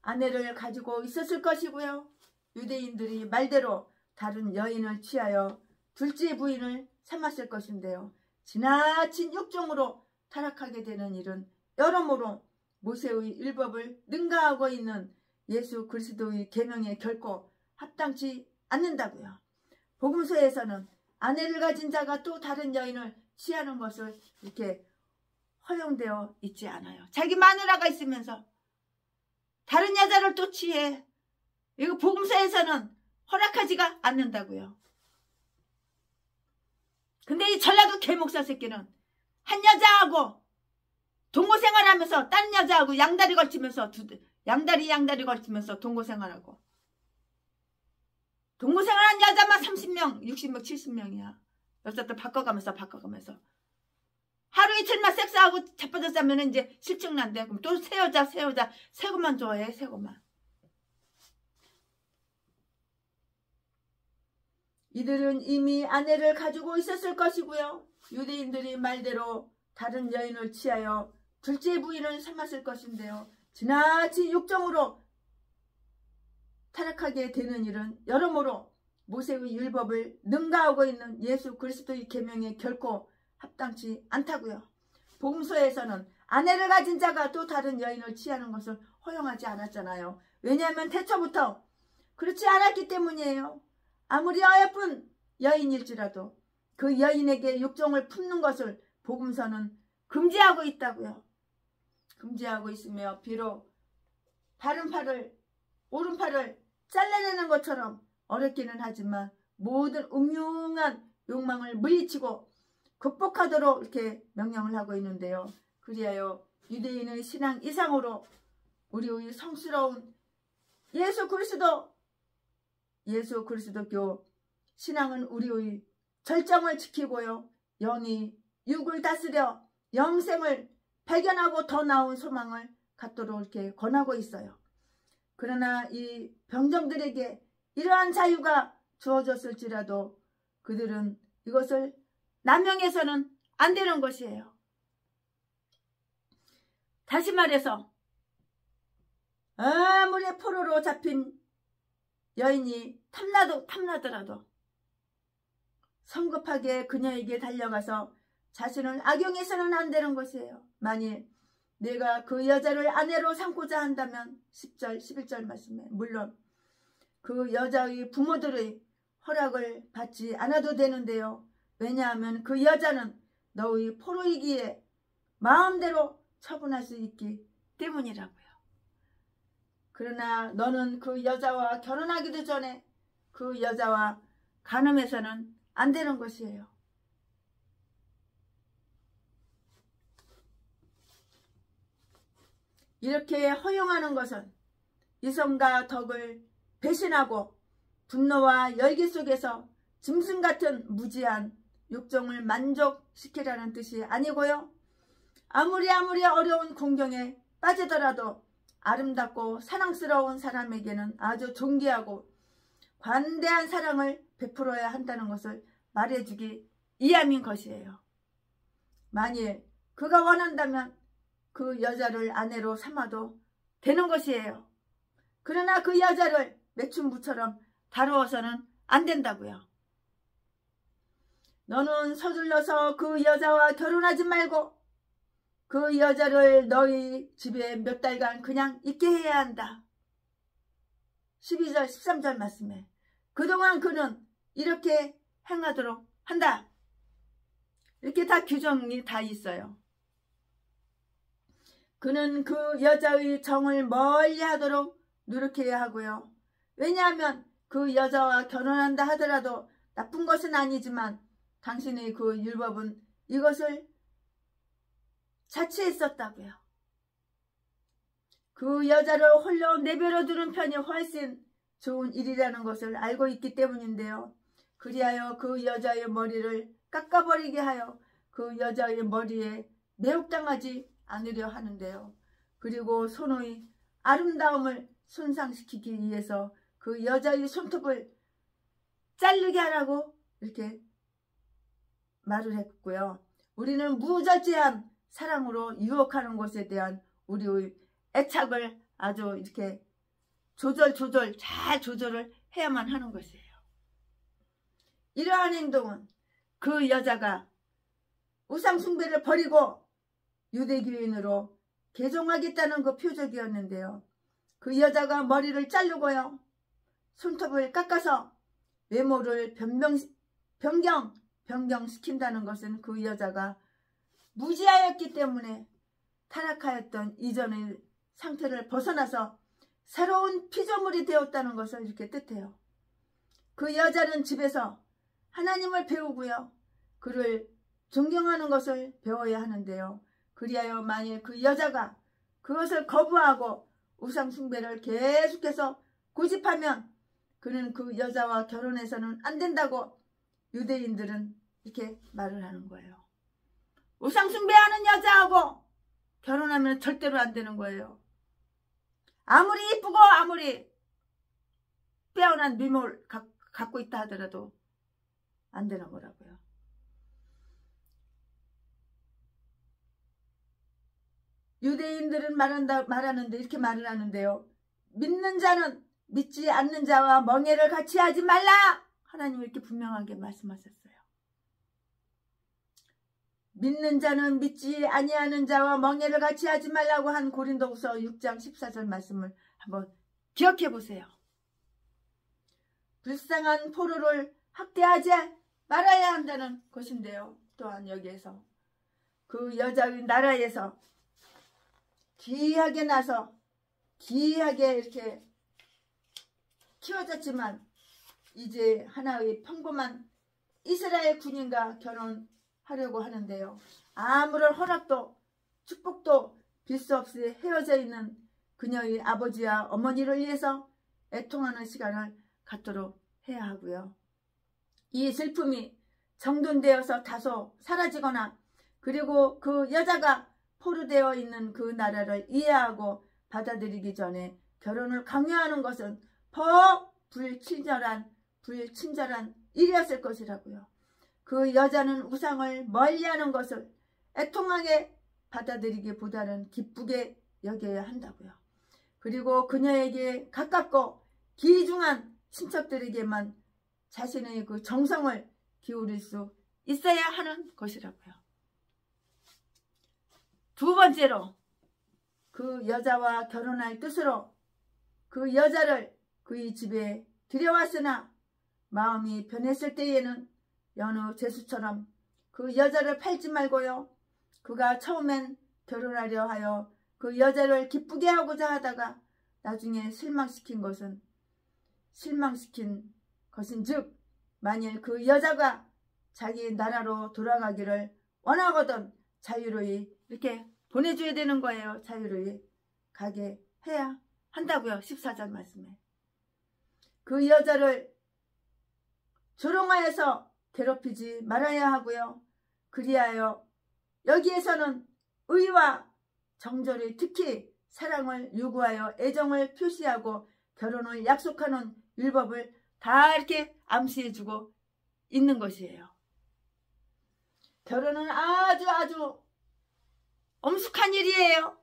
아내를 가지고 있었을 것이고요. 유대인들이 말대로 다른 여인을 취하여 둘째 부인을 삼았을 것인데요. 지나친 욕정으로 타락하게 되는 일은 여러모로 모세의 율법을 능가하고 있는 예수 그리스도의 계명에 결코 합당치 않는다고요. 복음서에서는 아내를 가진 자가 또 다른 여인을 취하는 것을 이렇게 허용되어 있지 않아요. 자기 마누라가 있으면서 다른 여자를 또 취해. 이거 복음서에서는 허락하지가 않는다고요. 근데 이 전라도 개목사 새끼는 한 여자하고 동거생활하면서 다른 여자하고 양다리 걸치면서 양다리 걸치면서 동거생활하고 동거생활한 여자만 30명, 60명, 70명이야. 여자들 바꿔가면서 하루 이틀만 섹스하고 자빠져 자면 이제 실증 난대. 그럼 또 새 여자 새 것만 좋아해. 새 것만. 이들은 이미 아내를 가지고 있었을 것이고요. 유대인들이 말대로 다른 여인을 취하여 둘째 부인을 삼았을 것인데요. 지나친 욕정으로 타락하게 되는 일은 여러모로 모세의 율법을 능가하고 있는 예수 그리스도의 계명에 결코 합당치 않다고요. 복음서에서는 아내를 가진 자가 또 다른 여인을 취하는 것을 허용하지 않았잖아요. 왜냐하면 태초부터 그렇지 않았기 때문이에요. 아무리 어여쁜 여인일지라도 그 여인에게 욕정을 품는 것을 복음서는 금지하고 있다고요. 금지하고 있으며 비록 바른 팔을 오른팔을 잘라내는 것처럼 어렵기는 하지만 모든 음흉한 욕망을 물리치고 극복하도록 이렇게 명령을 하고 있는데요. 그리하여 유대인의 신앙 이상으로 우리의 성스러운 예수 그리스도교 신앙은 우리의 절정을 지키고요. 영이 육을 다스려 영생을 발견하고 더 나은 소망을 갖도록 이렇게 권하고 있어요. 그러나 이 병정들에게 이러한 자유가 주어졌을지라도 그들은 이것을 남용해서는 안 되는 것이에요. 다시 말해서 아무리 포로로 잡힌 여인이 탐나더라도 성급하게 그녀에게 달려가서 자신을 악용해서는 안 되는 것이에요. 만일 내가 그 여자를 아내로 삼고자 한다면 10절, 11절 말씀에 물론 그 여자의 부모들의 허락을 받지 않아도 되는데요. 왜냐하면 그 여자는 너의 포로이기에 마음대로 처분할 수 있기 때문이라고요. 그러나 너는 그 여자와 결혼하기도 전에 그 여자와 간음해서는 안 되는 것이에요. 이렇게 허용하는 것은 이성과 덕을 배신하고 분노와 열기 속에서 짐승 같은 무지한 욕정을 만족시키라는 뜻이 아니고요. 아무리 어려운 궁경에 빠지더라도 아름답고 사랑스러운 사람에게는 아주 존귀하고 관대한 사랑을 베풀어야 한다는 것을 말해주기 이함인 것이에요. 만일 그가 원한다면 그 여자를 아내로 삼아도 되는 것이에요. 그러나 그 여자를 매춘부처럼 다루어서는 안 된다고요. 너는 서둘러서 그 여자와 결혼하지 말고 그 여자를 너희 집에 몇 달간 그냥 있게 해야 한다. 12절 13절 말씀에 그동안 그는 이렇게 행하도록 한다. 이렇게 다 규정이 다 있어요. 그는 그 여자의 정을 멀리하도록 노력해야 하고요. 왜냐하면 그 여자와 결혼한다 하더라도 나쁜 것은 아니지만 당신의 그 율법은 이것을 자취했었다고요. 그 여자를 홀로 내버려 두는 편이 훨씬 좋은 일이라는 것을 알고 있기 때문인데요. 그리하여 그 여자의 머리를 깎아버리게 하여 그 여자의 머리에 매혹당하지 않으려 하는데요. 그리고 손의 아름다움을 손상시키기 위해서 그 여자의 손톱을 자르게 하라고 이렇게 말을 했고요. 우리는 무절제한 사랑으로 유혹하는 것에 대한 우리의 애착을 아주 이렇게 잘 조절을 해야만 하는 것이에요. 이러한 행동은 그 여자가 우상숭배를 버리고 유대교인으로 개종하겠다는 그 표적이었는데요. 그 여자가 머리를 자르고요. 손톱을 깎아서 외모를 변경시킨다는 것은 그 여자가 무지하였기 때문에 타락하였던 이전의 상태를 벗어나서 새로운 피조물이 되었다는 것을 이렇게 뜻해요. 그 여자는 집에서 하나님을 배우고요. 그를 존경하는 것을 배워야 하는데요. 그리하여 만일 그 여자가 그것을 거부하고 우상숭배를 계속해서 고집하면 그는 그 여자와 결혼해서는 안 된다고 유대인들은 이렇게 말을 하는 거예요. 우상숭배하는 여자하고 결혼하면 절대로 안 되는 거예요. 아무리 이쁘고 아무리 빼어난 미모를 갖고 있다 하더라도 안 되는 거라고요. 유대인들은 말하는데 이렇게 말을 하는데요. 믿는 자는 믿지 않는 자와 멍에를 같이 하지 말라. 하나님이 이렇게 분명하게 말씀하셨어요. 믿는 자는 믿지 아니하는 자와 멍에를 같이 하지 말라고 한 고린도후서 6장 14절 말씀을 한번 기억해 보세요. 불쌍한 포로를 학대하지 말아야 한다는 것인데요. 또한 여기에서 그 여자의 나라에서 귀하게 나서 귀하게 이렇게 키워졌지만 이제 하나의 평범한 이스라엘 군인과 결혼하려고 하는데요. 아무런 허락도 축복도 빌 수 없이 헤어져 있는 그녀의 아버지와 어머니를 위해서 애통하는 시간을 갖도록 해야 하고요. 이 슬픔이 정돈되어서 다소 사라지거나 그리고 그 여자가 포로되어 있는 그 나라를 이해하고 받아들이기 전에 결혼을 강요하는 것은 더 불친절한 일이었을 것이라고요. 그 여자는 우상을 멀리하는 것을 애통하게 받아들이기보다는 기쁘게 여겨야 한다고요. 그리고 그녀에게 가깝고 귀중한 친척들에게만 자신의 그 정성을 기울일 수 있어야 하는 것이라고요. 두 번째로 그 여자와 결혼할 뜻으로 그 여자를 그의 집에 들여왔으나 마음이 변했을 때에는 여느 죄수처럼 그 여자를 팔지 말고요. 그가 처음엔 결혼하려 하여 그 여자를 기쁘게 하고자 하다가 나중에 실망시킨 것인즉 만일 그 여자가 자기 나라로 돌아가기를 원하거든 자유로이 이렇게 보내줘야 되는 거예요. 자유로이 가게 해야 한다고요. 14절 말씀에. 그 여자를 조롱하여서 괴롭히지 말아야 하고요. 그리하여 여기에서는 의와 정절이 특히 사랑을 요구하여 애정을 표시하고 결혼을 약속하는 율법을 다 이렇게 암시해주고 있는 것이에요. 결혼은 아주 엄숙한 일이에요.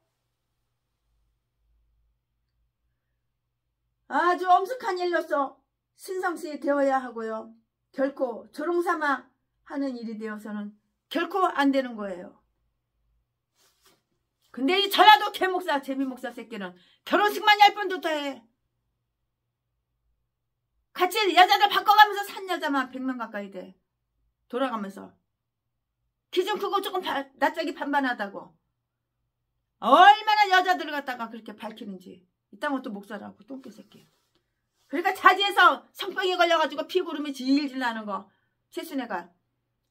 아주 엄숙한 일로서 신성시 되어야 하고요. 결코 조롱삼아 하는 일이 되어서는 결코 안 되는 거예요. 근데 이 전라도 개목사 재미목사 새끼는 결혼식만 10번도 더 해. 같이 여자들 바꿔가면서 산 여자만 100명 가까이 돼. 돌아가면서 키 좀 크고 조금 낯짝이 반반하다고. 얼마나 여자들을 갖다가 그렇게 밝히는지. 이딴 것도 목사라고 똥개 새끼. 그러니까 자지에서 성병에 걸려가지고 피구름이 질질 나는 거. 최순애가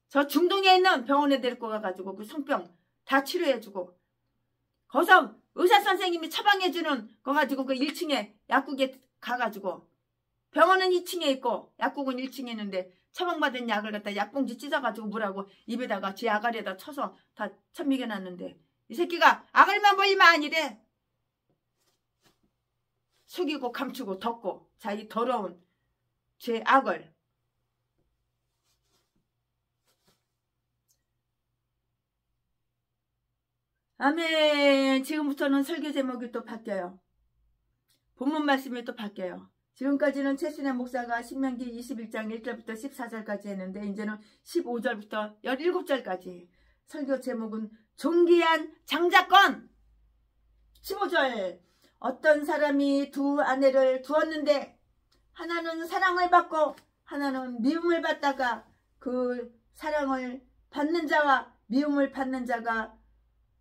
저 중동에 있는 병원에 데리고 가가지고 그 성병 다 치료해주고 거기서 의사선생님이 처방해주는 거 가지고 그 1층에 약국에 가가지고 병원은 2층에 있고 약국은 1층에 있는데 처방받은 약을 갖다 약봉지 찢어가지고 물하고 입에다가 지 아가리에다 쳐서 다 천미겨놨는데 이 새끼가 아가리만 벌리면 아니래. 속이고 감추고 덮고 자기 더러운 죄 악을. 아멘. 지금부터는 설교 제목이 또 바뀌어요. 본문 말씀이 또 바뀌어요. 지금까지는 최순애 목사가 신명기 21장 1절부터 14절까지 했는데 이제는 15절부터 17절까지. 설교 제목은 존귀한 장자권. 15절. 어떤 사람이 두 아내를 두었는데 하나는 사랑을 받고 하나는 미움을 받다가 그 사랑을 받는 자와 미움을 받는 자가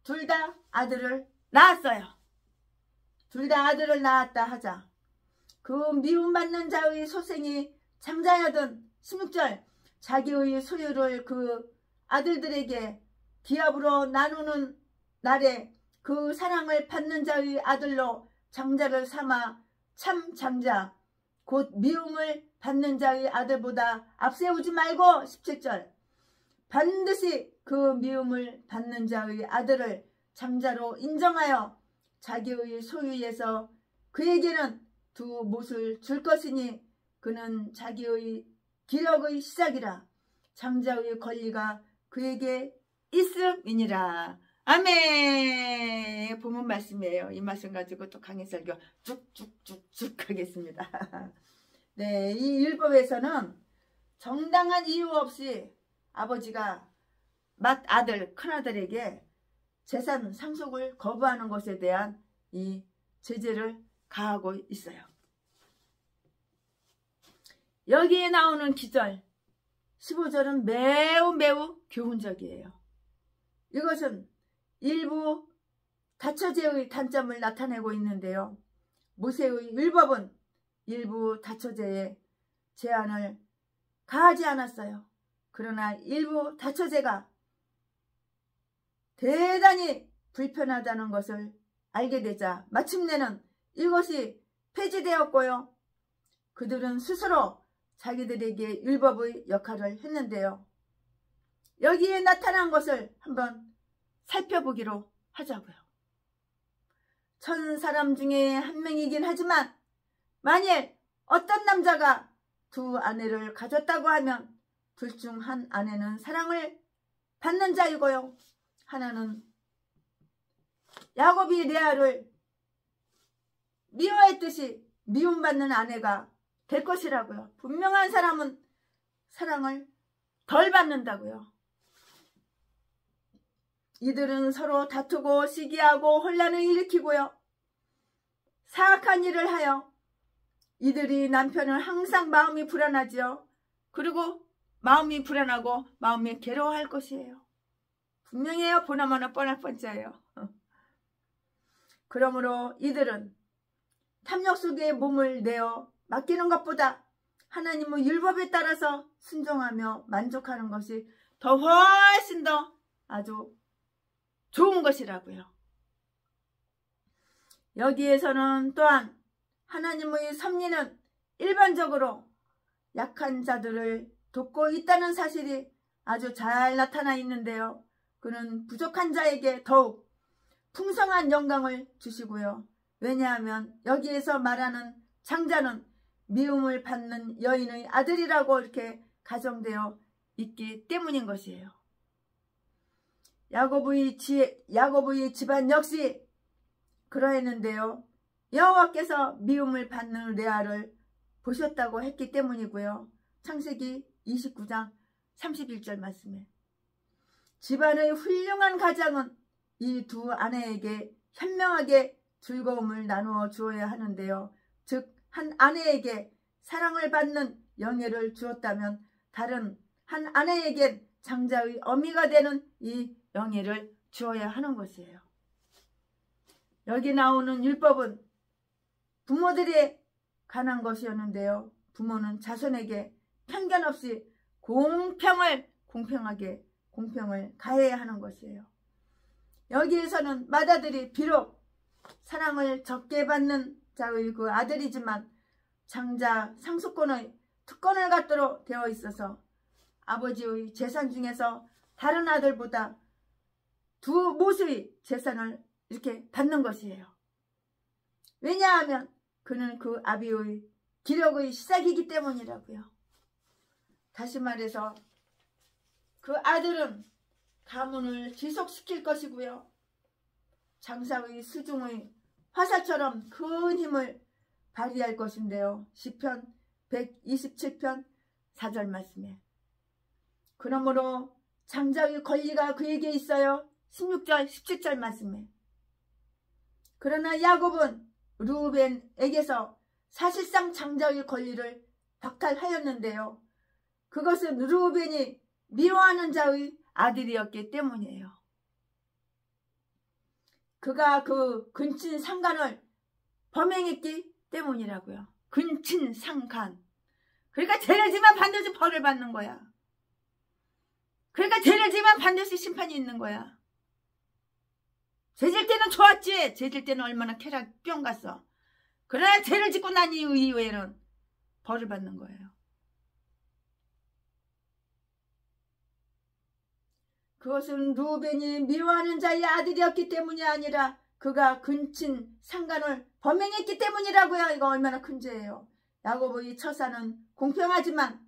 둘 다 아들을 낳았어요. 둘 다 아들을 낳았다 하자. 그 미움받는 자의 소생이 장자여든 16절 자기의 소유를 그 아들들에게 기업으로 나누는 날에 그 사랑을 받는 자의 아들로 장자를 삼아 참 장자 곧 미움을 받는 자의 아들보다 앞세우지 말고 17절 반드시 그 미움을 받는 자의 아들을 장자로 인정하여 자기의 소유에서 그에게는 두 못을 줄 것이니 그는 자기의 기력의 시작이라 장자의 권리가 그에게 있음이니라. 아멘. 본문 말씀이에요. 이 말씀 가지고 또 강해설교 쭉쭉쭉쭉 하겠습니다. 네, 이 율법에서는 정당한 이유 없이 아버지가 맏아들, 큰아들에게 재산 상속을 거부하는 것에 대한 이 제재를 가하고 있어요. 여기에 나오는 기절 15절은 매우 교훈적이에요. 이것은 일부 다처제의 단점을 나타내고 있는데요. 모세의 율법은 일부 다처제의 제한을 가하지 않았어요. 그러나 일부 다처제가 대단히 불편하다는 것을 알게 되자 마침내는 이것이 폐지되었고요. 그들은 스스로 자기들에게 율법의 역할을 했는데요. 여기에 나타난 것을 한번 살펴보기로 하자고요. 1000사람 중에 한 명이긴 하지만 만일 어떤 남자가 두 아내를 가졌다고 하면 둘 중 한 아내는 사랑을 받는 자이고요. 하나는 야곱이 레아를 미워했듯이 미움받는 아내가 될 것이라고요. 분명한 사람은 사랑을 덜 받는다고요. 이들은 서로 다투고 시기하고 혼란을 일으키고요. 사악한 일을 하여 이들이 남편은 항상 마음이 불안하지요. 그리고 마음이 불안하고 마음이 괴로워할 것이에요. 분명해요. 보나마나 뻔할 뻔짜예요. 그러므로 이들은 탐욕 속에 몸을 내어 맡기는 것보다 하나님의 율법에 따라서 순종하며 만족하는 것이 더 훨씬 더 아주 좋은 것이라고요. 여기에서는 또한 하나님의 섭리는 일반적으로 약한 자들을 돕고 있다는 사실이 아주 잘 나타나 있는데요. 그는 부족한 자에게 더욱 풍성한 영광을 주시고요. 왜냐하면 여기에서 말하는 장자는 미움을 받는 여인의 아들이라고 이렇게 가정되어 있기 때문인 것이에요. 야곱의 집안 역시 그러했는데요. 여호와께서 미움을 받는 레아를 보셨다고 했기 때문이고요. 창세기 29장 31절 말씀에 집안의 훌륭한 가장은 이 두 아내에게 현명하게 즐거움을 나누어 주어야 하는데요. 즉 한 아내에게 사랑을 받는 영예를 주었다면 다른 한 아내에겐 장자의 어미가 되는 이 영예를 주어야 하는 것이에요. 여기 나오는 율법은 부모들에 관한 것이었는데요. 부모는 자손에게 편견 없이 공평을 가해야 하는 것이에요. 여기에서는 맏아들이 비록 사랑을 적게 받는 자의 그 아들이지만 장자 상속권의 특권을 갖도록 되어 있어서 아버지의 재산 중에서 다른 아들보다 두 모수의 재산을 이렇게 받는 것이에요. 왜냐하면 그는 그 아비의 기력의 시작이기 때문이라고요. 다시 말해서 그 아들은 가문을 지속시킬 것이고요. 장사의 수중의 화살처럼 큰 힘을 발휘할 것인데요. 시편 127편 4절 말씀에 그러므로 장자의 권리가 그에게 있어요. 16절 17절 말씀에 그러나 야곱은 르우벤에게서 사실상 장자의 권리를 박탈하였는데요. 그것은 르우벤이 미워하는 자의 아들이었기 때문이에요. 그가 그 근친상간을 범행했기 때문이라고요. 근친상간. 그러니까 죄를 지면 반드시 벌을 받는 거야. 그러니까 죄를 지면 반드시 심판이 있는 거야. 죄질 때는 좋았지. 죄질 때는 얼마나 쾌락 뿅 갔어. 그러나 죄를 짓고 난 이후에는 벌을 받는 거예요. 그것은 르우벤이 미워하는 자의 아들이었기 때문이 아니라 그가 근친상간을 범행했기 때문이라고요. 이거 얼마나 큰 죄예요. 야곱의 처사는 공평하지만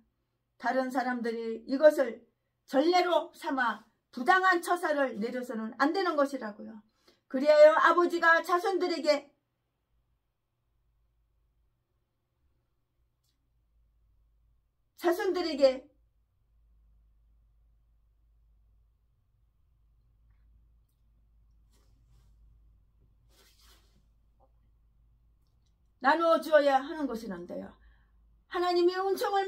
다른 사람들이 이것을 전례로 삼아 부당한 처사를 내려서는 안 되는 것이라고요. 그리하여 아버지가 자손들에게 나누어 주어야 하는 것이란데요. 하나님이 은총을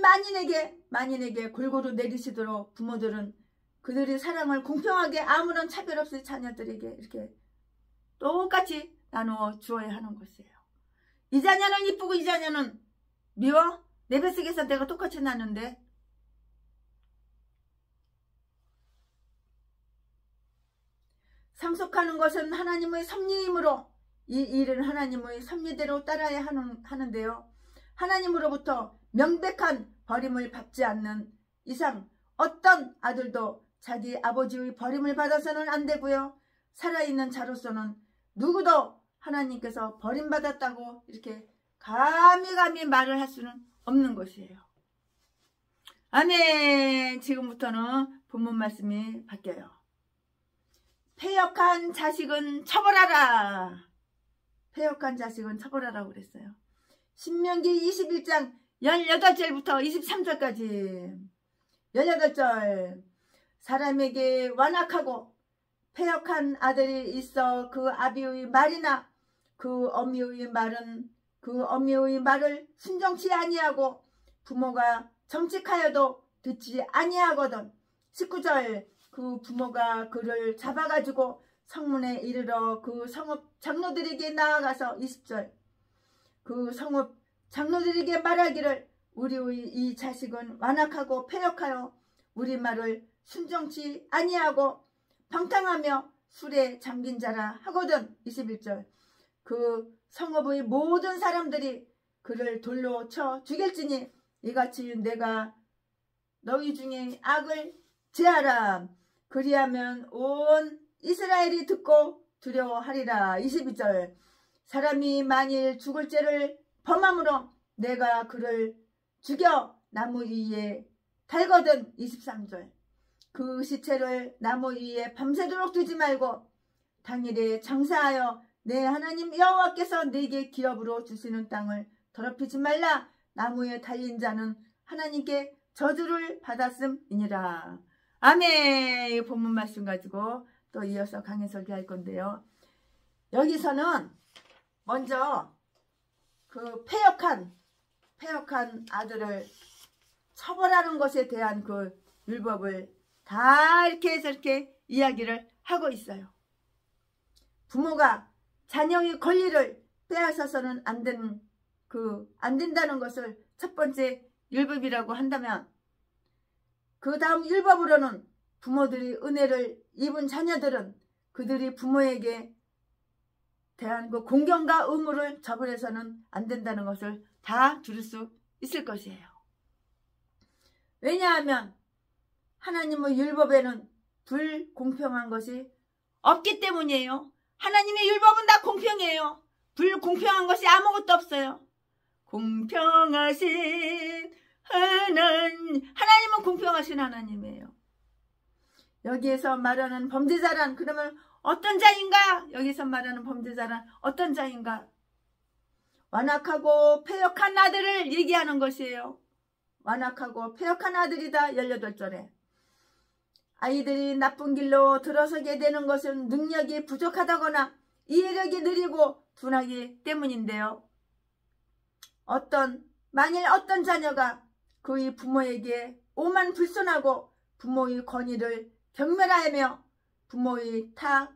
만인에게 골고루 내리시도록 부모들은 그들의 사랑을 공평하게 아무런 차별 없이 자녀들에게 이렇게 똑같이 나누어 주어야 하는 것이에요. 이 자녀는 이쁘고 이 자녀는 미워? 내 뱃속에서 내가 똑같이 낳는데 상속하는 것은 하나님의 섭리이므로 이 일은 하나님의 섭리대로 따라야 하는데요. 하나님으로부터 명백한 버림을 받지 않는 이상 어떤 아들도 자기 아버지의 버림을 받아서는 안 되고요. 살아있는 자로서는 누구도 하나님께서 버림받았다고 이렇게 감히 말을 할 수는 없는 것이에요. 아멘. 지금부터는 본문 말씀이 바뀌어요. 패역한 자식은 처벌하라. 패역한 자식은 처벌하라고 그랬어요. 신명기 21장 18절부터 23절까지 18절 사람에게 완악하고 패역한 아들이 있어 그 아비의 말이나 그 어미의 말을 순종치 아니하고 부모가 정직하여도 듣지 아니하거든. 19절 그 부모가 그를 잡아가지고 성문에 이르러 그 성읍 장로들에게 나아가서 20절 그 성읍 장로들에게 말하기를 우리의 이 자식은 완악하고 패역하여 우리 말을 순종치 아니하고 방탕하며 술에 잠긴 자라 하거든. 21절 그 성읍의 모든 사람들이 그를 돌로 쳐 죽일지니 이같이 내가 너희 중에 악을 제하라. 그리하면 온 이스라엘이 듣고 두려워하리라. 22절 사람이 만일 죽을 죄를 범함으로 내가 그를 죽여 나무 위에 달거든. 23절 그 시체를 나무 위에 밤새도록 두지 말고 당일에 장사하여 내 하나님 여호와께서 내게 기업으로 주시는 땅을 더럽히지 말라. 나무에 달린 자는 하나님께 저주를 받았음이니라. 아멘. 이 본문 말씀 가지고 또 이어서 강해 설교할 건데요. 여기서는 먼저 그 패역한 아들을 처벌하는 것에 대한 그 율법을 다 이렇게 해서 이렇게 이야기를 하고 있어요. 부모가 자녀의 권리를 빼앗아서는 안 된다는 것을 첫 번째 율법이라고 한다면 그 다음 율법으로는 부모들이 은혜를 입은 자녀들은 그들이 부모에게 대한 그 공경과 의무를 저버려서는 안 된다는 것을 다 들을 수 있을 것이에요. 왜냐하면 하나님의 율법에는 불공평한 것이 없기 때문이에요. 하나님의 율법은 다 공평해요. 불공평한 것이 아무것도 없어요. 공평하신 하나님은 공평하신 하나님이에요. 여기에서 말하는 범죄자란 그러면 어떤 자인가? 여기서 말하는 범죄자란 어떤 자인가? 완악하고 패역한 아들을 얘기하는 것이에요. 완악하고 패역한 아들이다. 18절에 아이들이 나쁜 길로 들어서게 되는 것은 능력이 부족하다거나 이해력이 느리고 둔하기 때문인데요. 만일 어떤 자녀가 그의 부모에게 오만 불손하고 부모의 권위를 경멸하며 부모의 타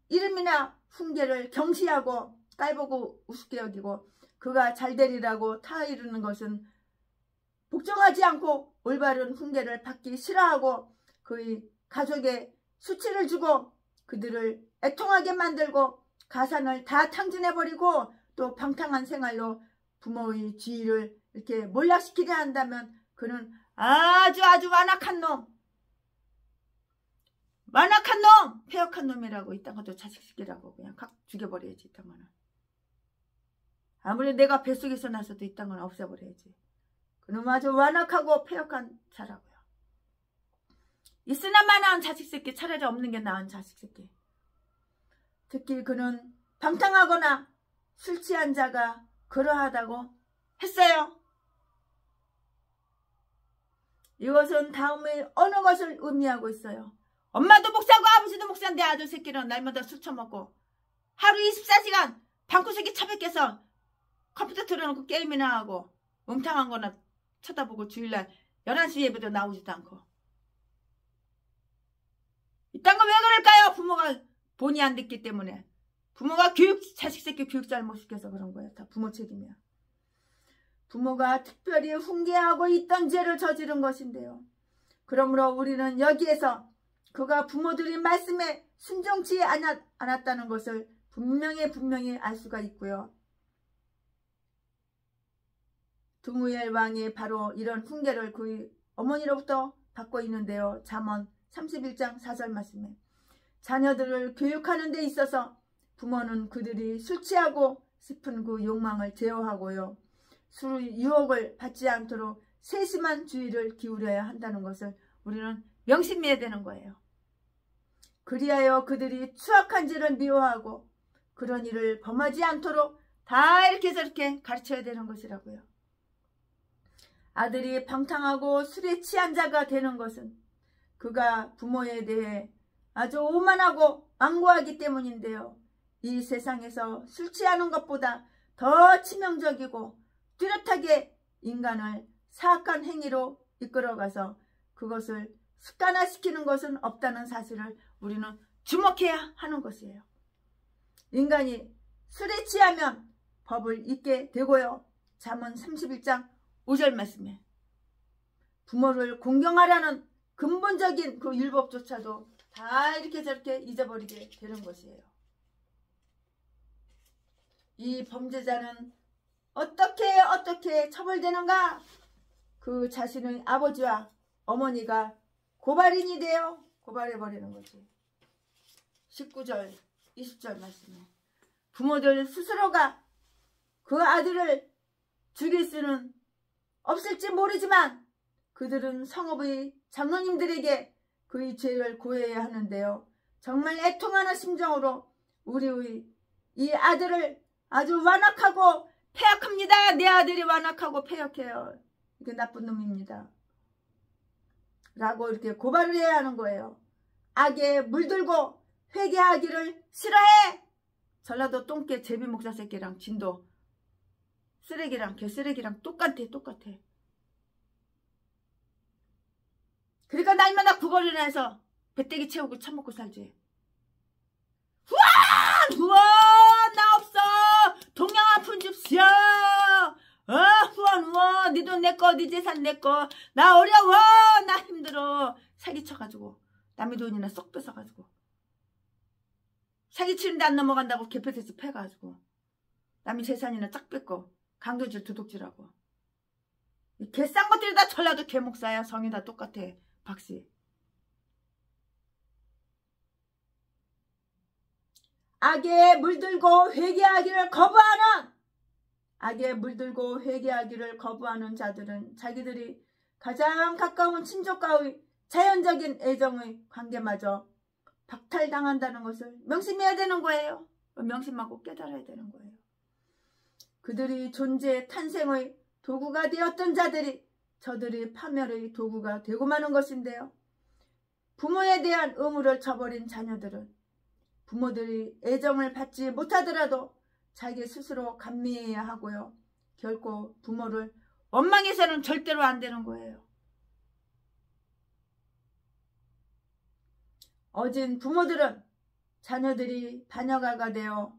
이름이나 훈계를 경시하고 깔보고 우습게 여기고 그가 잘되리라고 타 이루는 것은 복종하지 않고 올바른 훈계를 받기 싫어하고 그의 가족에 수치를 주고 그들을 애통하게 만들고 가산을 다 탕진해버리고 또 방탕한 생활로 부모의 지위를 이렇게 몰락시키려 한다면 그는 아주 완악한 놈, 패역한 놈이라고 이 땅 것도 자식시키라고 그냥 각 죽여버려야지. 이 땅은 아무리 내가 뱃속에서 나서도 이 땅은 없애버려야지. 그놈 아주 완악하고 패역한 자라고요. 있으나 마나한 자식 새끼, 차라리 없는 게 나은 자식 새끼. 특히 그는 방탕하거나 술 취한 자가 그러하다고 했어요. 이것은 다음에 어느 것을 의미하고 있어요. 엄마도 목사고 아버지도 목사인데 아들 새끼는 날마다 술 처먹고 하루 24시간 방구석에 처박혀서 컴퓨터 틀어놓고 게임이나 하고 웅탕한 거나 쳐다보고 주일날 11시 예배도 나오지도 않고. 이딴 거 왜 그럴까요? 부모가 본의 안 듣기 때문에. 부모가 자식 새끼 교육 잘못시켜서 그런 거예요. 다 부모 책임이야. 부모가 특별히 훈계하고 있던 죄를 저지른 것인데요. 그러므로 우리는 여기에서 그가 부모들의 말씀에 순종치 않았다는 것을 분명히 알 수가 있고요. 드무엘 왕이 바로 이런 훈계를 그의 어머니로부터 받고 있는데요. 잠언 31장 4절 말씀에 자녀들을 교육하는 데 있어서 부모는 그들이 술 취하고 싶은 그 욕망을 제어하고요. 술 유혹을 받지 않도록 세심한 주의를 기울여야 한다는 것을 우리는 명심해야 되는 거예요. 그리하여 그들이 추악한 죄를 미워하고 그런 일을 범하지 않도록 다 이렇게 저렇게 가르쳐야 되는 것이라고요. 아들이 방탕하고 술에 취한 자가 되는 것은 그가 부모에 대해 아주 오만하고 완고하기 때문인데요. 이 세상에서 술 취하는 것보다 더 치명적이고 뚜렷하게 인간을 사악한 행위로 이끌어가서 그것을 습관화시키는 것은 없다는 사실을 우리는 주목해야 하는 것이에요. 인간이 술에 취하면 법을 잊게 되고요. 잠언 31장 5절 말씀에 부모를 공경하라는 근본적인 그 율법조차도 다 이렇게 저렇게 잊어버리게 되는 것이에요. 이 범죄자는 어떻게 처벌되는가? 그 자신의 아버지와 어머니가 고발인이 되어 고발해버리는 거지. 19절 20절 말씀에 부모들 스스로가 그 아들을 죽일 수는 없을지 모르지만 그들은 성읍의 장로님들에게 그의 죄를 고해야 하는데요. 정말 애통하는 심정으로 우리의 이 아들을 아주 완악하고 폐역합니다. 내 아들이 완악하고 폐역해요. 이게 나쁜 놈입니다. 라고 이렇게 고발을 해야 하는 거예요. 악에 물들고 회개하기를 싫어해. 전라도 똥개 제비 목사 새끼랑 진도 쓰레기랑 개쓰레기랑 똑같아. 그러니까 날마다 구걸이나 해서 배때기 채우고 처먹고 살지. 후원 나 없어. 동양 아픈 줍시오. 후원 네 돈 내꺼 네 재산 내꺼. 나 어려워 나 힘들어. 사기쳐가지고 남의 돈이나 쏙 뺏어가지고 사기치는데 안 넘어간다고 개패듯이 패가지고 남의 재산이나 쫙 뺏고 강도질 도둑질하고 개싼 것들이 다 전라도 개목사야. 성이 다 똑같아. 박씨. 악에 물들고 회개하기를 거부하는 자들은 자기들이 가장 가까운 친족과의 자연적인 애정의 관계마저 박탈당한다는 것을 명심해야 되는 거예요. 명심하고 깨달아야 되는 거예요. 그들이 존재 탄생의 도구가 되었던 자들이 저들이 파멸의 도구가 되고 마는 것인데요. 부모에 대한 의무를 저버린 자녀들은 부모들이 애정을 받지 못하더라도 자기 스스로 감미해야 하고요. 결코 부모를 원망해서는 절대로 안 되는 거예요. 어진 부모들은 자녀들이 반역아가 되어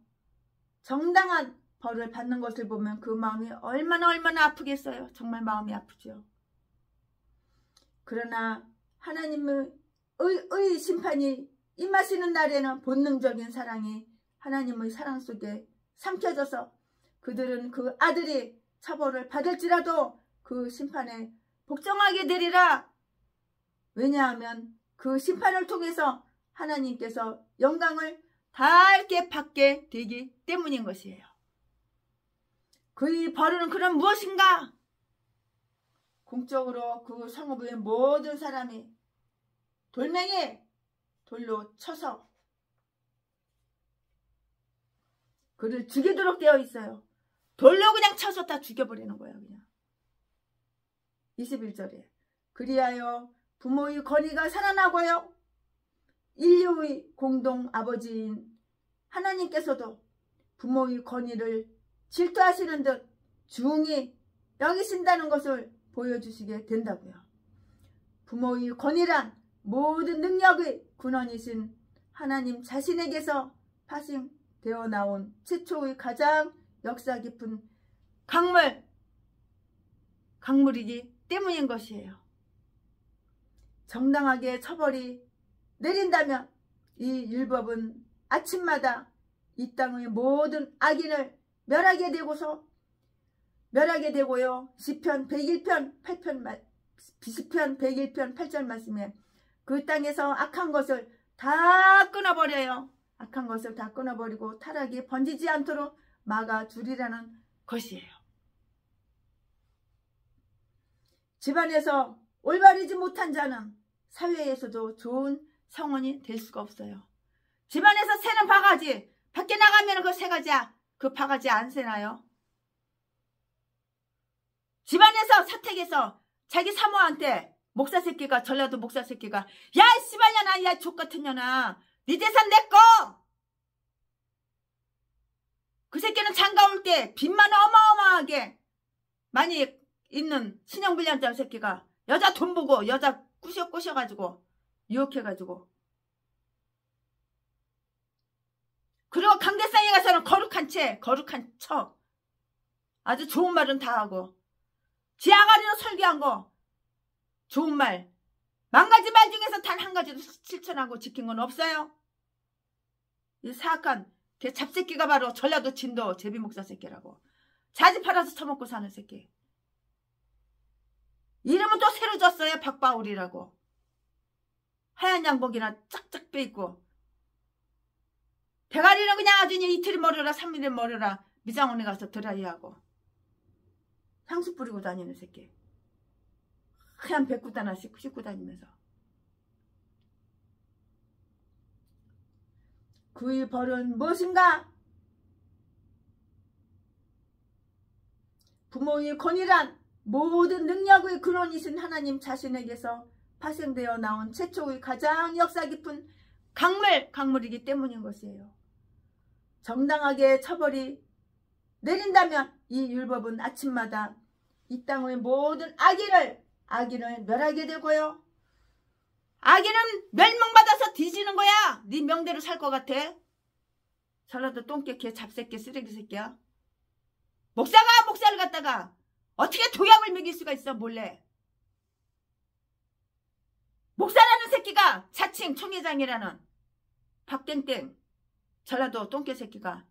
정당한 벌을 받는 것을 보면 그 마음이 얼마나 아프겠어요. 정말 마음이 아프죠. 그러나 하나님의 심판이 임하시는 날에는 본능적인 사랑이 하나님의 사랑 속에 삼켜져서 그들은 그 아들이 처벌을 받을지라도 그 심판에 복종하게 되리라. 왜냐하면 그 심판을 통해서 하나님께서 영광을 다 이렇게 받게 되기 때문인 것이에요. 그의 벌은 그럼 무엇인가? 공적으로 그 성읍의 모든 사람이 돌멩이 돌로 쳐서 그를 죽이도록 되어 있어요. 돌로 그냥 쳐서 다 죽여버리는 거야. 그냥 21절에 그리하여 부모의 권위가 살아나고요. 인류의 공동 아버지인 하나님께서도 부모의 권위를 질투하시는 듯 중히 여기신다는 것을 보여주시게 된다고요. 부모의 권위란 모든 능력의 근원이신 하나님 자신에게서 파생되어 나온 최초의 가장 역사 깊은 강물이기 때문인 것이에요. 정당하게 처벌이 내린다면 이 율법은 아침마다 이 땅의 모든 악인을 멸하게 되고요. 시편 101편 8절 말씀에 그 땅에서 악한 것을 다 끊어버려요. 악한 것을 다 끊어버리고 타락이 번지지 않도록 막아주리라는 것이에요. 집안에서 올바르지 못한 자는 사회에서도 좋은 성원이 될 수가 없어요. 집안에서 새는 바가지, 밖에 나가면 그 새가지야, 그 바가지 안 새나요? 집안에서 사택에서 자기 사모한테 목사 새끼가, 전라도 목사 새끼가, 야 씨발년아, 야 족같은 년아, 네 재산 내꺼. 그 새끼는 장가 올 때 빚만 어마어마하게 많이 있는 신용불량자 새끼가 여자 돈 보고 여자 꼬셔가지고 유혹해가지고, 그리고 강대상에 가서는 거룩한 척 아주 좋은 말은 다 하고 지 아가리로 설계한 거 좋은 말, 10,000가지 말 중에서 단 한 가지도 실천하고 지킨 건 없어요. 이 사악한 개 잡새끼가 바로 전라도 진도 제비목사 새끼라고. 자지 팔아서 처먹고 사는 새끼. 이름은 또 새로 졌어요. 박바울이라고. 하얀 양복이나 쫙쫙 빼입고, 대가리는 그냥 아주 이틀이 머리라 3일이 머리라 미장원에 가서 드라이하고 향수 뿌리고 다니는 새끼. 하얀 배꼽 하나씩 씻고 다니면서. 그의 벌은 무엇인가? 부모의 권위란 모든 능력의 근원이신 하나님 자신에게서 파생되어 나온 최초의 가장 역사 깊은 강물이기 때문인 것이에요. 정당하게 처벌이 내린다면 이 율법은 아침마다 이 땅의 모든 악인을 멸하게 되고요. 악인은 멸망받아서 뒤지는 거야. 네 명대로 살 것 같아? 전라도 똥개개 잡새끼 쓰레기 새끼야. 목사가 목사를 갖다가 어떻게 도약을 먹일 수가 있어 몰래. 목사라는 새끼가 자칭 총회장이라는 박땡땡 전라도 똥개 새끼가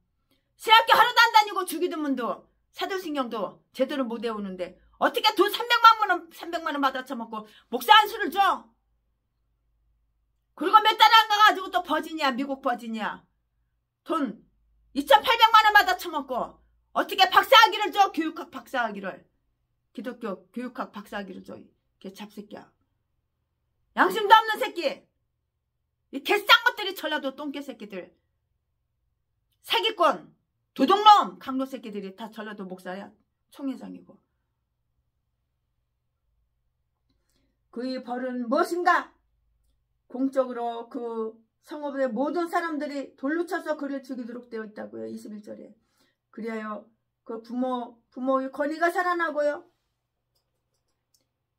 신학교 하루도 안 다니고 주기도문도 사도신경도 제대로 못 외우는데 어떻게 돈 300만 원 받아 처먹고 목사 한 수를 줘? 그리고 몇 달 안 가가지고 또 버지니아, 미국 버지니아 돈 2,800만 원 받아 처먹고 어떻게 박사학위를 줘? 교육학 박사학위를. 기독교 교육학 박사학위를 줘. 걔 잡새끼야. 양심도 없는 새끼. 이 개싼 것들이 전라도 똥개 새끼들. 사기꾼, 도둑놈, 강도 새끼들이 다 전라도 목사야. 총회장이고. 그의 벌은 무엇인가? 공적으로 그 성읍의 모든 사람들이 돌로 쳐서 그를 죽이도록 되어 있다고요. 21절에. 그리하여 그 부모의 권위가 살아나고요.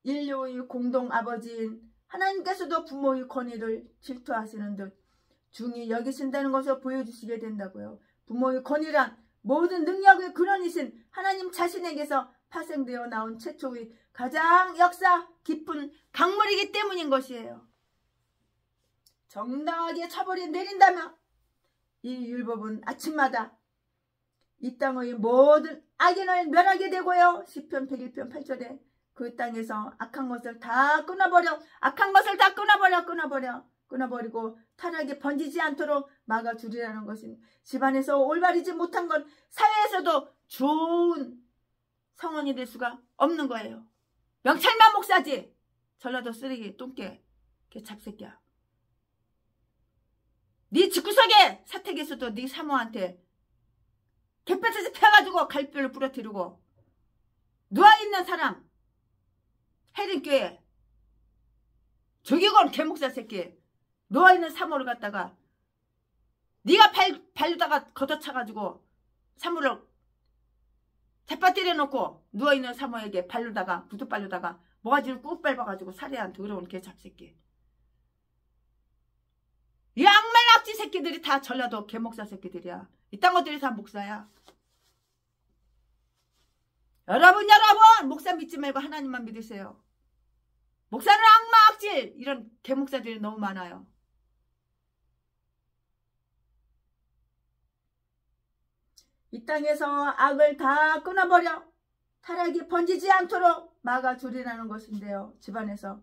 인류의 공동 아버지인 하나님께서도 부모의 권위를 질투하시는 듯 중히 여기신다는 것을 보여주시게 된다고요. 부모의 권위란 모든 능력의 근원이신 하나님 자신에게서 파생되어 나온 최초의 가장 역사 깊은 강물이기 때문인 것이에요. 정당하게 처벌이 내린다면 이 율법은 아침마다 이 땅의 모든 악인을 멸하게 되고요. 시편 101편 8절에 그 땅에서 악한 것을 다 끊어버리고 타락이 번지지 않도록 막아주리라는 것은 집안에서 올바르지 못한 건 사회에서도 좋은 성원이 될 수가 없는 거예요. 명찰만 목사지. 전라도 쓰레기 똥개 개잡새끼야. 네 집구석에 사택에서도 네 사모한테 개패듯이 패가지고 갈비를 부러뜨리고 누워있는 사람 해린교에 죽이고 개목사 새끼 누워있는 사모를 갖다가 네가 발로다가 걷어차가지고 사모를 대빠 때려놓고 누워있는 사모에게 발로다가 구두발로다가 모가지를 꾹 밟아가지고 살해한 더러운 개잡새끼. 이 악말 악지 새끼들이 다 전라도 개목사 새끼들이야. 이딴 것들이 다 목사야. 여러분 목사 믿지 말고 하나님만 믿으세요. 목사는 악마 악질 이런 개목사들이 너무 많아요. 이 땅에서 악을 다 끊어버려 타락이 번지지 않도록 막아주리라는 것인데요. 집안에서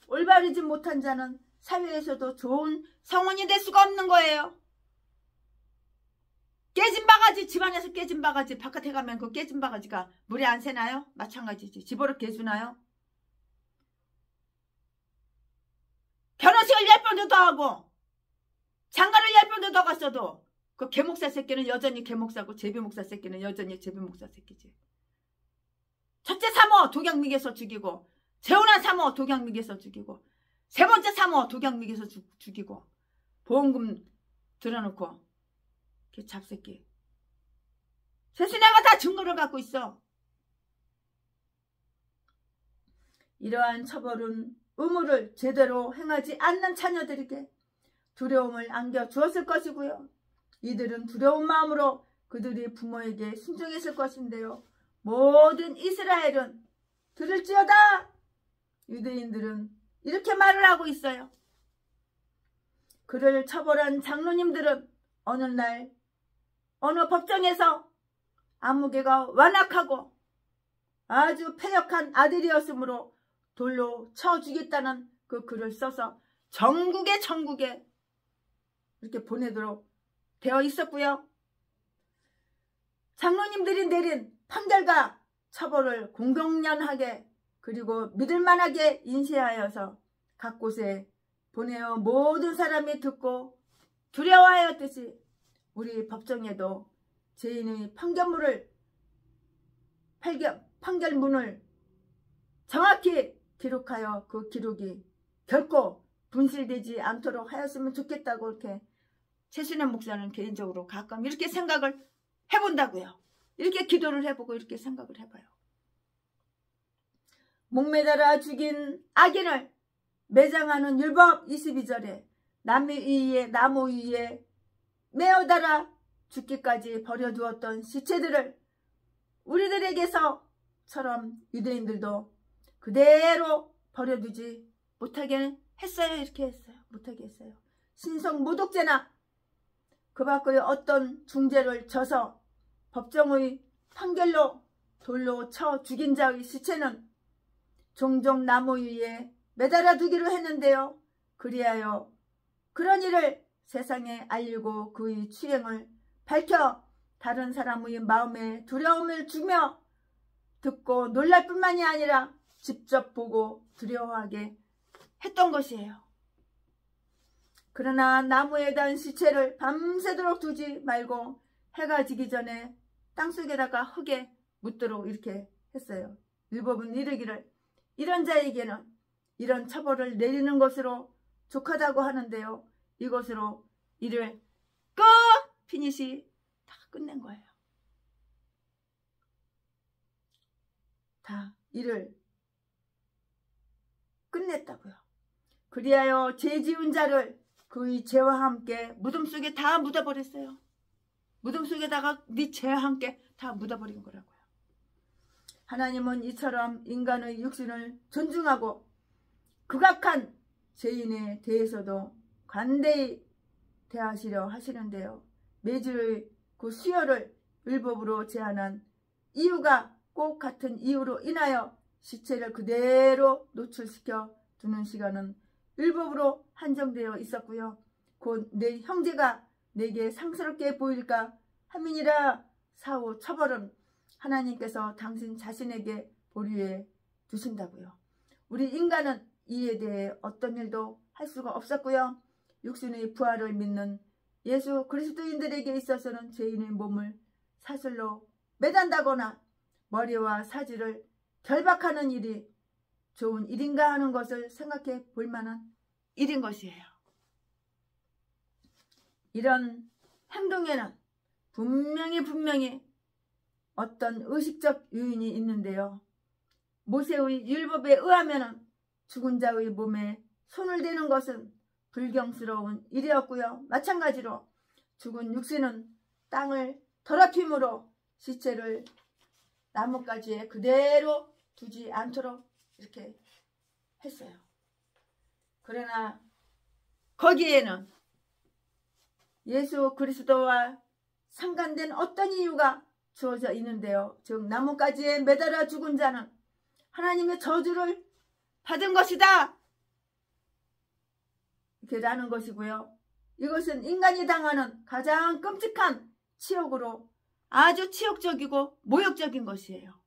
올바르지 못한 자는 사회에서도 좋은 성원이 될 수가 없는 거예요. 깨진 바가지, 집안에서 깨진 바가지 바깥에 가면 그 깨진 바가지가 물에 안 새나요? 마찬가지지. 집어로 깨주나요? 결혼식을 10번도 더 하고 장가를 10번도 더 갔어도 그 개목사 새끼는 여전히 개목사고 제비목사 새끼는 여전히 제비목사 새끼지. 첫째 사모 독양미개서 죽이고 재혼한 사모 독양미개서 죽이고 세 번째 사모 독양미개서 죽이고 보험금 들어놓고 개잡새끼. 세순이가 다 증거를 갖고 있어. 이러한 처벌은 의무를 제대로 행하지 않는 자녀들에게 두려움을 안겨주었을 것이고요. 이들은 두려운 마음으로 그들이 부모에게 순종했을 것인데요. 모든 이스라엘은 들을지어다. 유대인들은 이렇게 말을 하고 있어요. 그를 처벌한 장로님들은 어느 날 어느 법정에서 아무개가 완악하고 아주 패역한 아들이었으므로 돌로 쳐 죽였다는 그 글을 써서 전국에 이렇게 보내도록 되어 있었고요. 장로님들이 내린 판결과 처벌을 공공연하게 그리고 믿을만하게 인쇄하여서 각 곳에 보내어 모든 사람이 듣고 두려워하였듯이 우리 법정에도 죄인의 판결문을 정확히 기록하여 그 기록이 결코 분실되지 않도록 하였으면 좋겠다고 이렇게 최순현 목사는 개인적으로 가끔 이렇게 생각을 해본다고요. 이렇게 기도를 해보고 이렇게 생각을 해봐요. 목매달아 죽인 악인을 매장하는 율법 22절에 나무 위에 매어달아 죽기까지 버려두었던 시체들을 우리들에게서처럼 유대인들도 그대로 버려두지 못하게 했어요. 이렇게 했어요. 못하게 했어요. 신성 모독죄나 그 밖의 어떤 중죄를 져서 법정의 판결로 돌로 쳐 죽인 자의 시체는 종종 나무 위에 매달아 두기로 했는데요. 그리하여 그런 일을 세상에 알리고 그의 추행을 밝혀 다른 사람의 마음에 두려움을 주며 듣고 놀랄 뿐만이 아니라 직접 보고 두려워하게 했던 것이에요. 그러나 나무에 단 시체를 밤새도록 두지 말고 해가 지기 전에 땅속에다가 흙에 묻도록 이렇게 했어요. 율법은 이르기를 이런 자에게는 이런 처벌을 내리는 것으로 족하다고 하는데요. 이것으로 이를 피니시 다 끝낸 거예요. 다 일을 끝냈다고요. 그리하여 죄 지은 자를 그의 죄와 함께 무덤 속에 다 묻어버렸어요. 무덤 속에다가 네 죄와 함께 다 묻어버린 거라고요. 하나님은 이처럼 인간의 육신을 존중하고 극악한 죄인에 대해서도 관대히 대하시려 하시는데요. 매주의 그 수요를 율법으로 제한한 이유가 꼭 같은 이유로 인하여 시체를 그대로 노출시켜 두는 시간은 율법으로 한정되어 있었고요. 곧 내 형제가 내게 상스럽게 보일까 함이니라. 사후 처벌은 하나님께서 당신 자신에게 보류해 두신다고요. 우리 인간은 이에 대해 어떤 일도 할 수가 없었고요. 육신의 부활을 믿는 예수 그리스도인들에게 있어서는 죄인의 몸을 사슬로 매단다거나 머리와 사지를 결박하는 일이 좋은 일인가 하는 것을 생각해 볼 만한 일인 것이에요. 이런 행동에는 분명히 어떤 의식적 요인이 있는데요. 모세의 율법에 의하면 죽은 자의 몸에 손을 대는 것은 불경스러운 일이었고요. 마찬가지로 죽은 육신은 땅을 더럽힘으로 시체를 나뭇가지에 그대로 두지 않도록 이렇게 했어요. 그러나 거기에는 예수 그리스도와 상관된 어떤 이유가 주어져 있는데요. 즉 나뭇가지에 매달아 죽은 자는 하나님의 저주를 받은 것이다 이렇게 라는 것이고요. 이것은 인간이 당하는 가장 끔찍한 치욕으로 아주 치욕적이고 모욕적인 것이에요.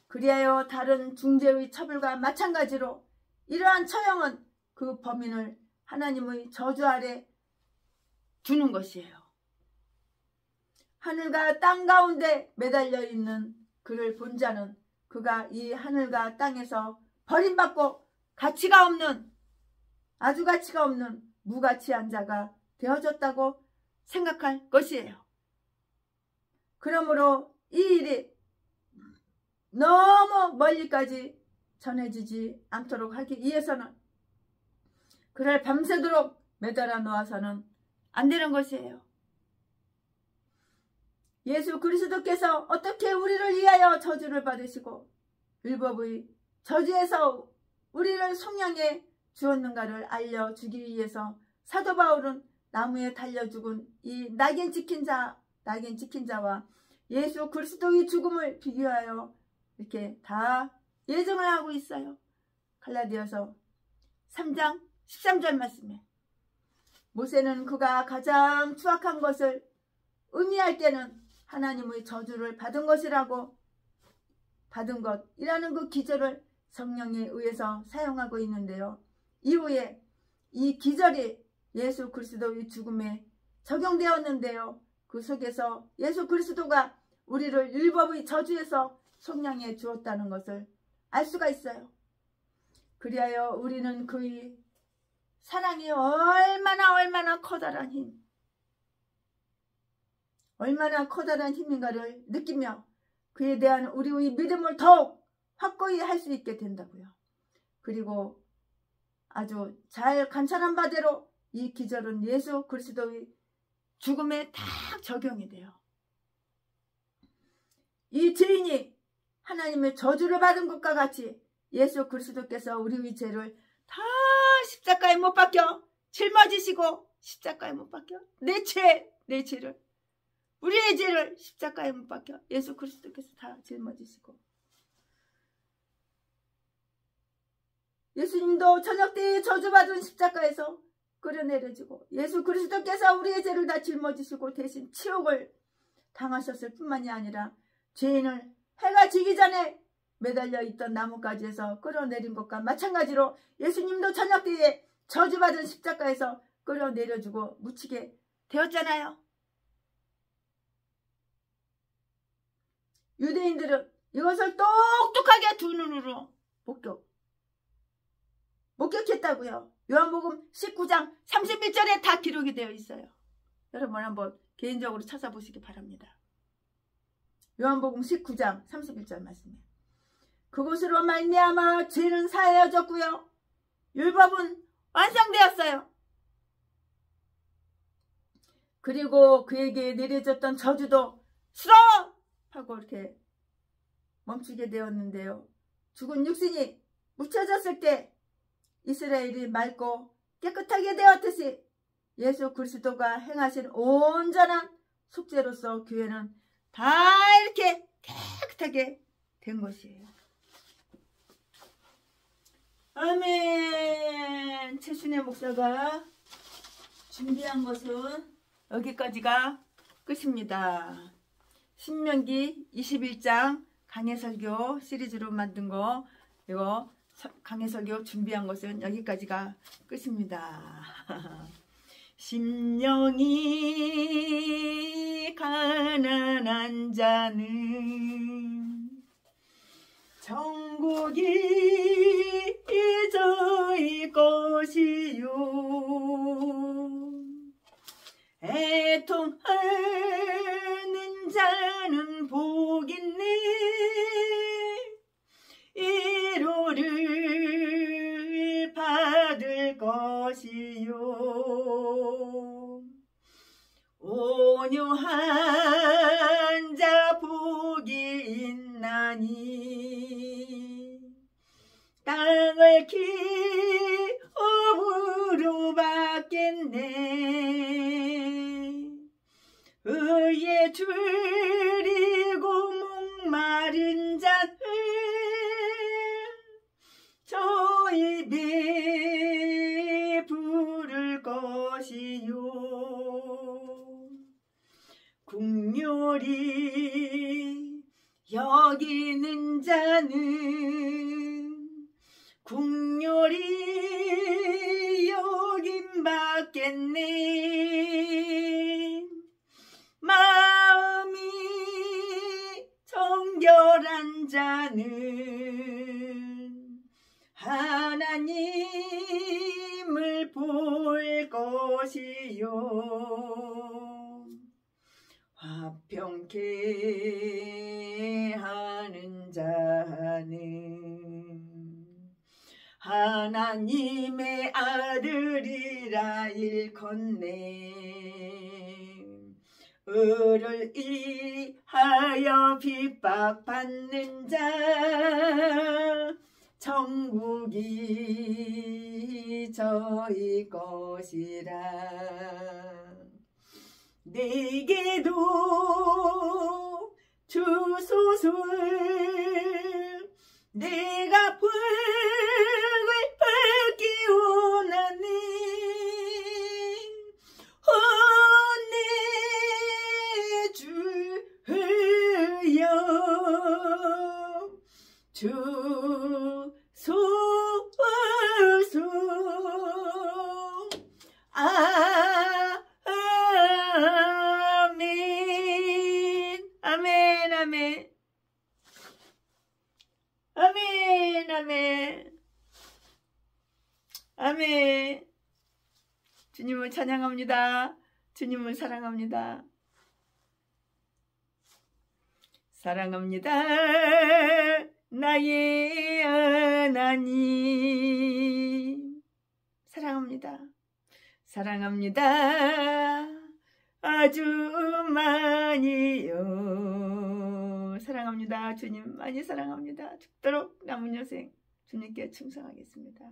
그리하여 다른 중죄의 처벌과 마찬가지로 이러한 처형은 그 범인을 하나님의 저주 아래 두는 것이에요. 하늘과 땅 가운데 매달려 있는 그를 본 자는 그가 이 하늘과 땅에서 버림받고 가치가 없는 아주 가치가 없는 무가치한 자가 되어졌다고 생각할 것이에요. 그러므로 이 일이 너무 멀리까지 전해지지 않도록 하기 위해서는 그를 밤새도록 매달아 놓아서는 안 되는 것이에요. 예수 그리스도께서 어떻게 우리를 위하여 저주를 받으시고 율법의 저주에서 우리를 속량해 주었는가를 알려주기 위해서 사도 바울은 나무에 달려 죽은 이 낙인 찍힌 자와 예수 그리스도의 죽음을 비교하여 이렇게 다 예정을 하고 있어요. 갈라디아서 3장 13절 말씀에 모세는 그가 가장 추악한 것을 의미할 때는 하나님의 저주를 받은 것이라고 받은 것이라는 그 기절을 성령에 의해서 사용하고 있는데요. 이후에 이 기절이 예수 그리스도의 죽음에 적용되었는데요. 그 속에서 예수 그리스도가 우리를 율법의 저주에서 속량해 주었다는 것을 알 수가 있어요. 그리하여 우리는 그의 사랑이 얼마나 커다란 힘, 얼마나 커다란 힘인가를 느끼며 그에 대한 우리의 믿음을 더욱 확고히 할 수 있게 된다고요. 그리고 아주 잘 관찰한 바대로 이 기절은 예수 그리스도의 죽음에 다 적용이 돼요. 이 죄인이 하나님의 저주를 받은 것과 같이 예수 그리스도께서 우리의 죄를 다 십자가에 못 박혀 짊어지시고 십자가에 못 박혀 내 죄를 우리의 죄를 십자가에 못 박혀 예수 그리스도께서 다 짊어지시고 예수님도 저녁 때에 저주받은 십자가에서 끌어내려지고 예수 그리스도께서 우리의 죄를 다 짊어지시고 대신 치욕을 당하셨을 뿐만이 아니라 죄인을 해가 지기 전에 매달려 있던 나뭇가지에서 끌어내린 것과 마찬가지로 예수님도 저녁 때에 저주받은 십자가에서 끌어내려주고 묻히게 되었잖아요. 유대인들은 이것을 똑똑하게 두 눈으로 목격했다고요. 요한복음 19장 31절에 다 기록이 되어 있어요. 여러분 한번 개인적으로 찾아보시기 바랍니다. 요한복음 19장 31절 말씀에 그것으로 말미암아 죄는 사하여졌고요. 율법은 완성되었어요. 그리고 그에게 내려졌던 저주도 싫어! 하고 이렇게 멈추게 되었는데요. 죽은 육신이 묻혀졌을 때 이스라엘이 맑고 깨끗하게 되었듯이 예수 그리스도가 행하신 온전한 속죄로서 교회는 다 이렇게 깨끗하게 된 것이에요. 아멘. 최순애 목사가 준비한 것은 여기까지가 끝입니다. 신명기 21장 강해설교 시리즈로 만든 거 이거 강해설교 준비한 것은 여기까지가 끝입니다. 심령이 가난한 자는 천국이 저희 것이요 애통하는 자는 복있네 위로를 받을 것이요 온유한 자 복이 있나니 땅을 기업으로 받겠네 의에 줄이고 목마른 자는 저희 배 부를 것이요 긍휼히 여기는 자는 긍휼히 여김 받겠네 마음이 정결한 자는 하나님을 볼 것이요 화평케 하는 자는 하나님의 아들이라 일컫네 을을 위하여 핍박받는 자 천국이 저희 것이라 내게도 주소서 내가 불을 받기 원하니 주여 주소서 아멘 아멘 아멘 아멘 아멘 아멘 주님을 찬양합니다. 주님을 사랑합니다. 사랑합니다. 나의 하나님 사랑합니다. 사랑합니다. 아주 많이요. 사랑합니다. 주님 많이 사랑합니다. 죽도록 남은 여생 주님께 충성하겠습니다.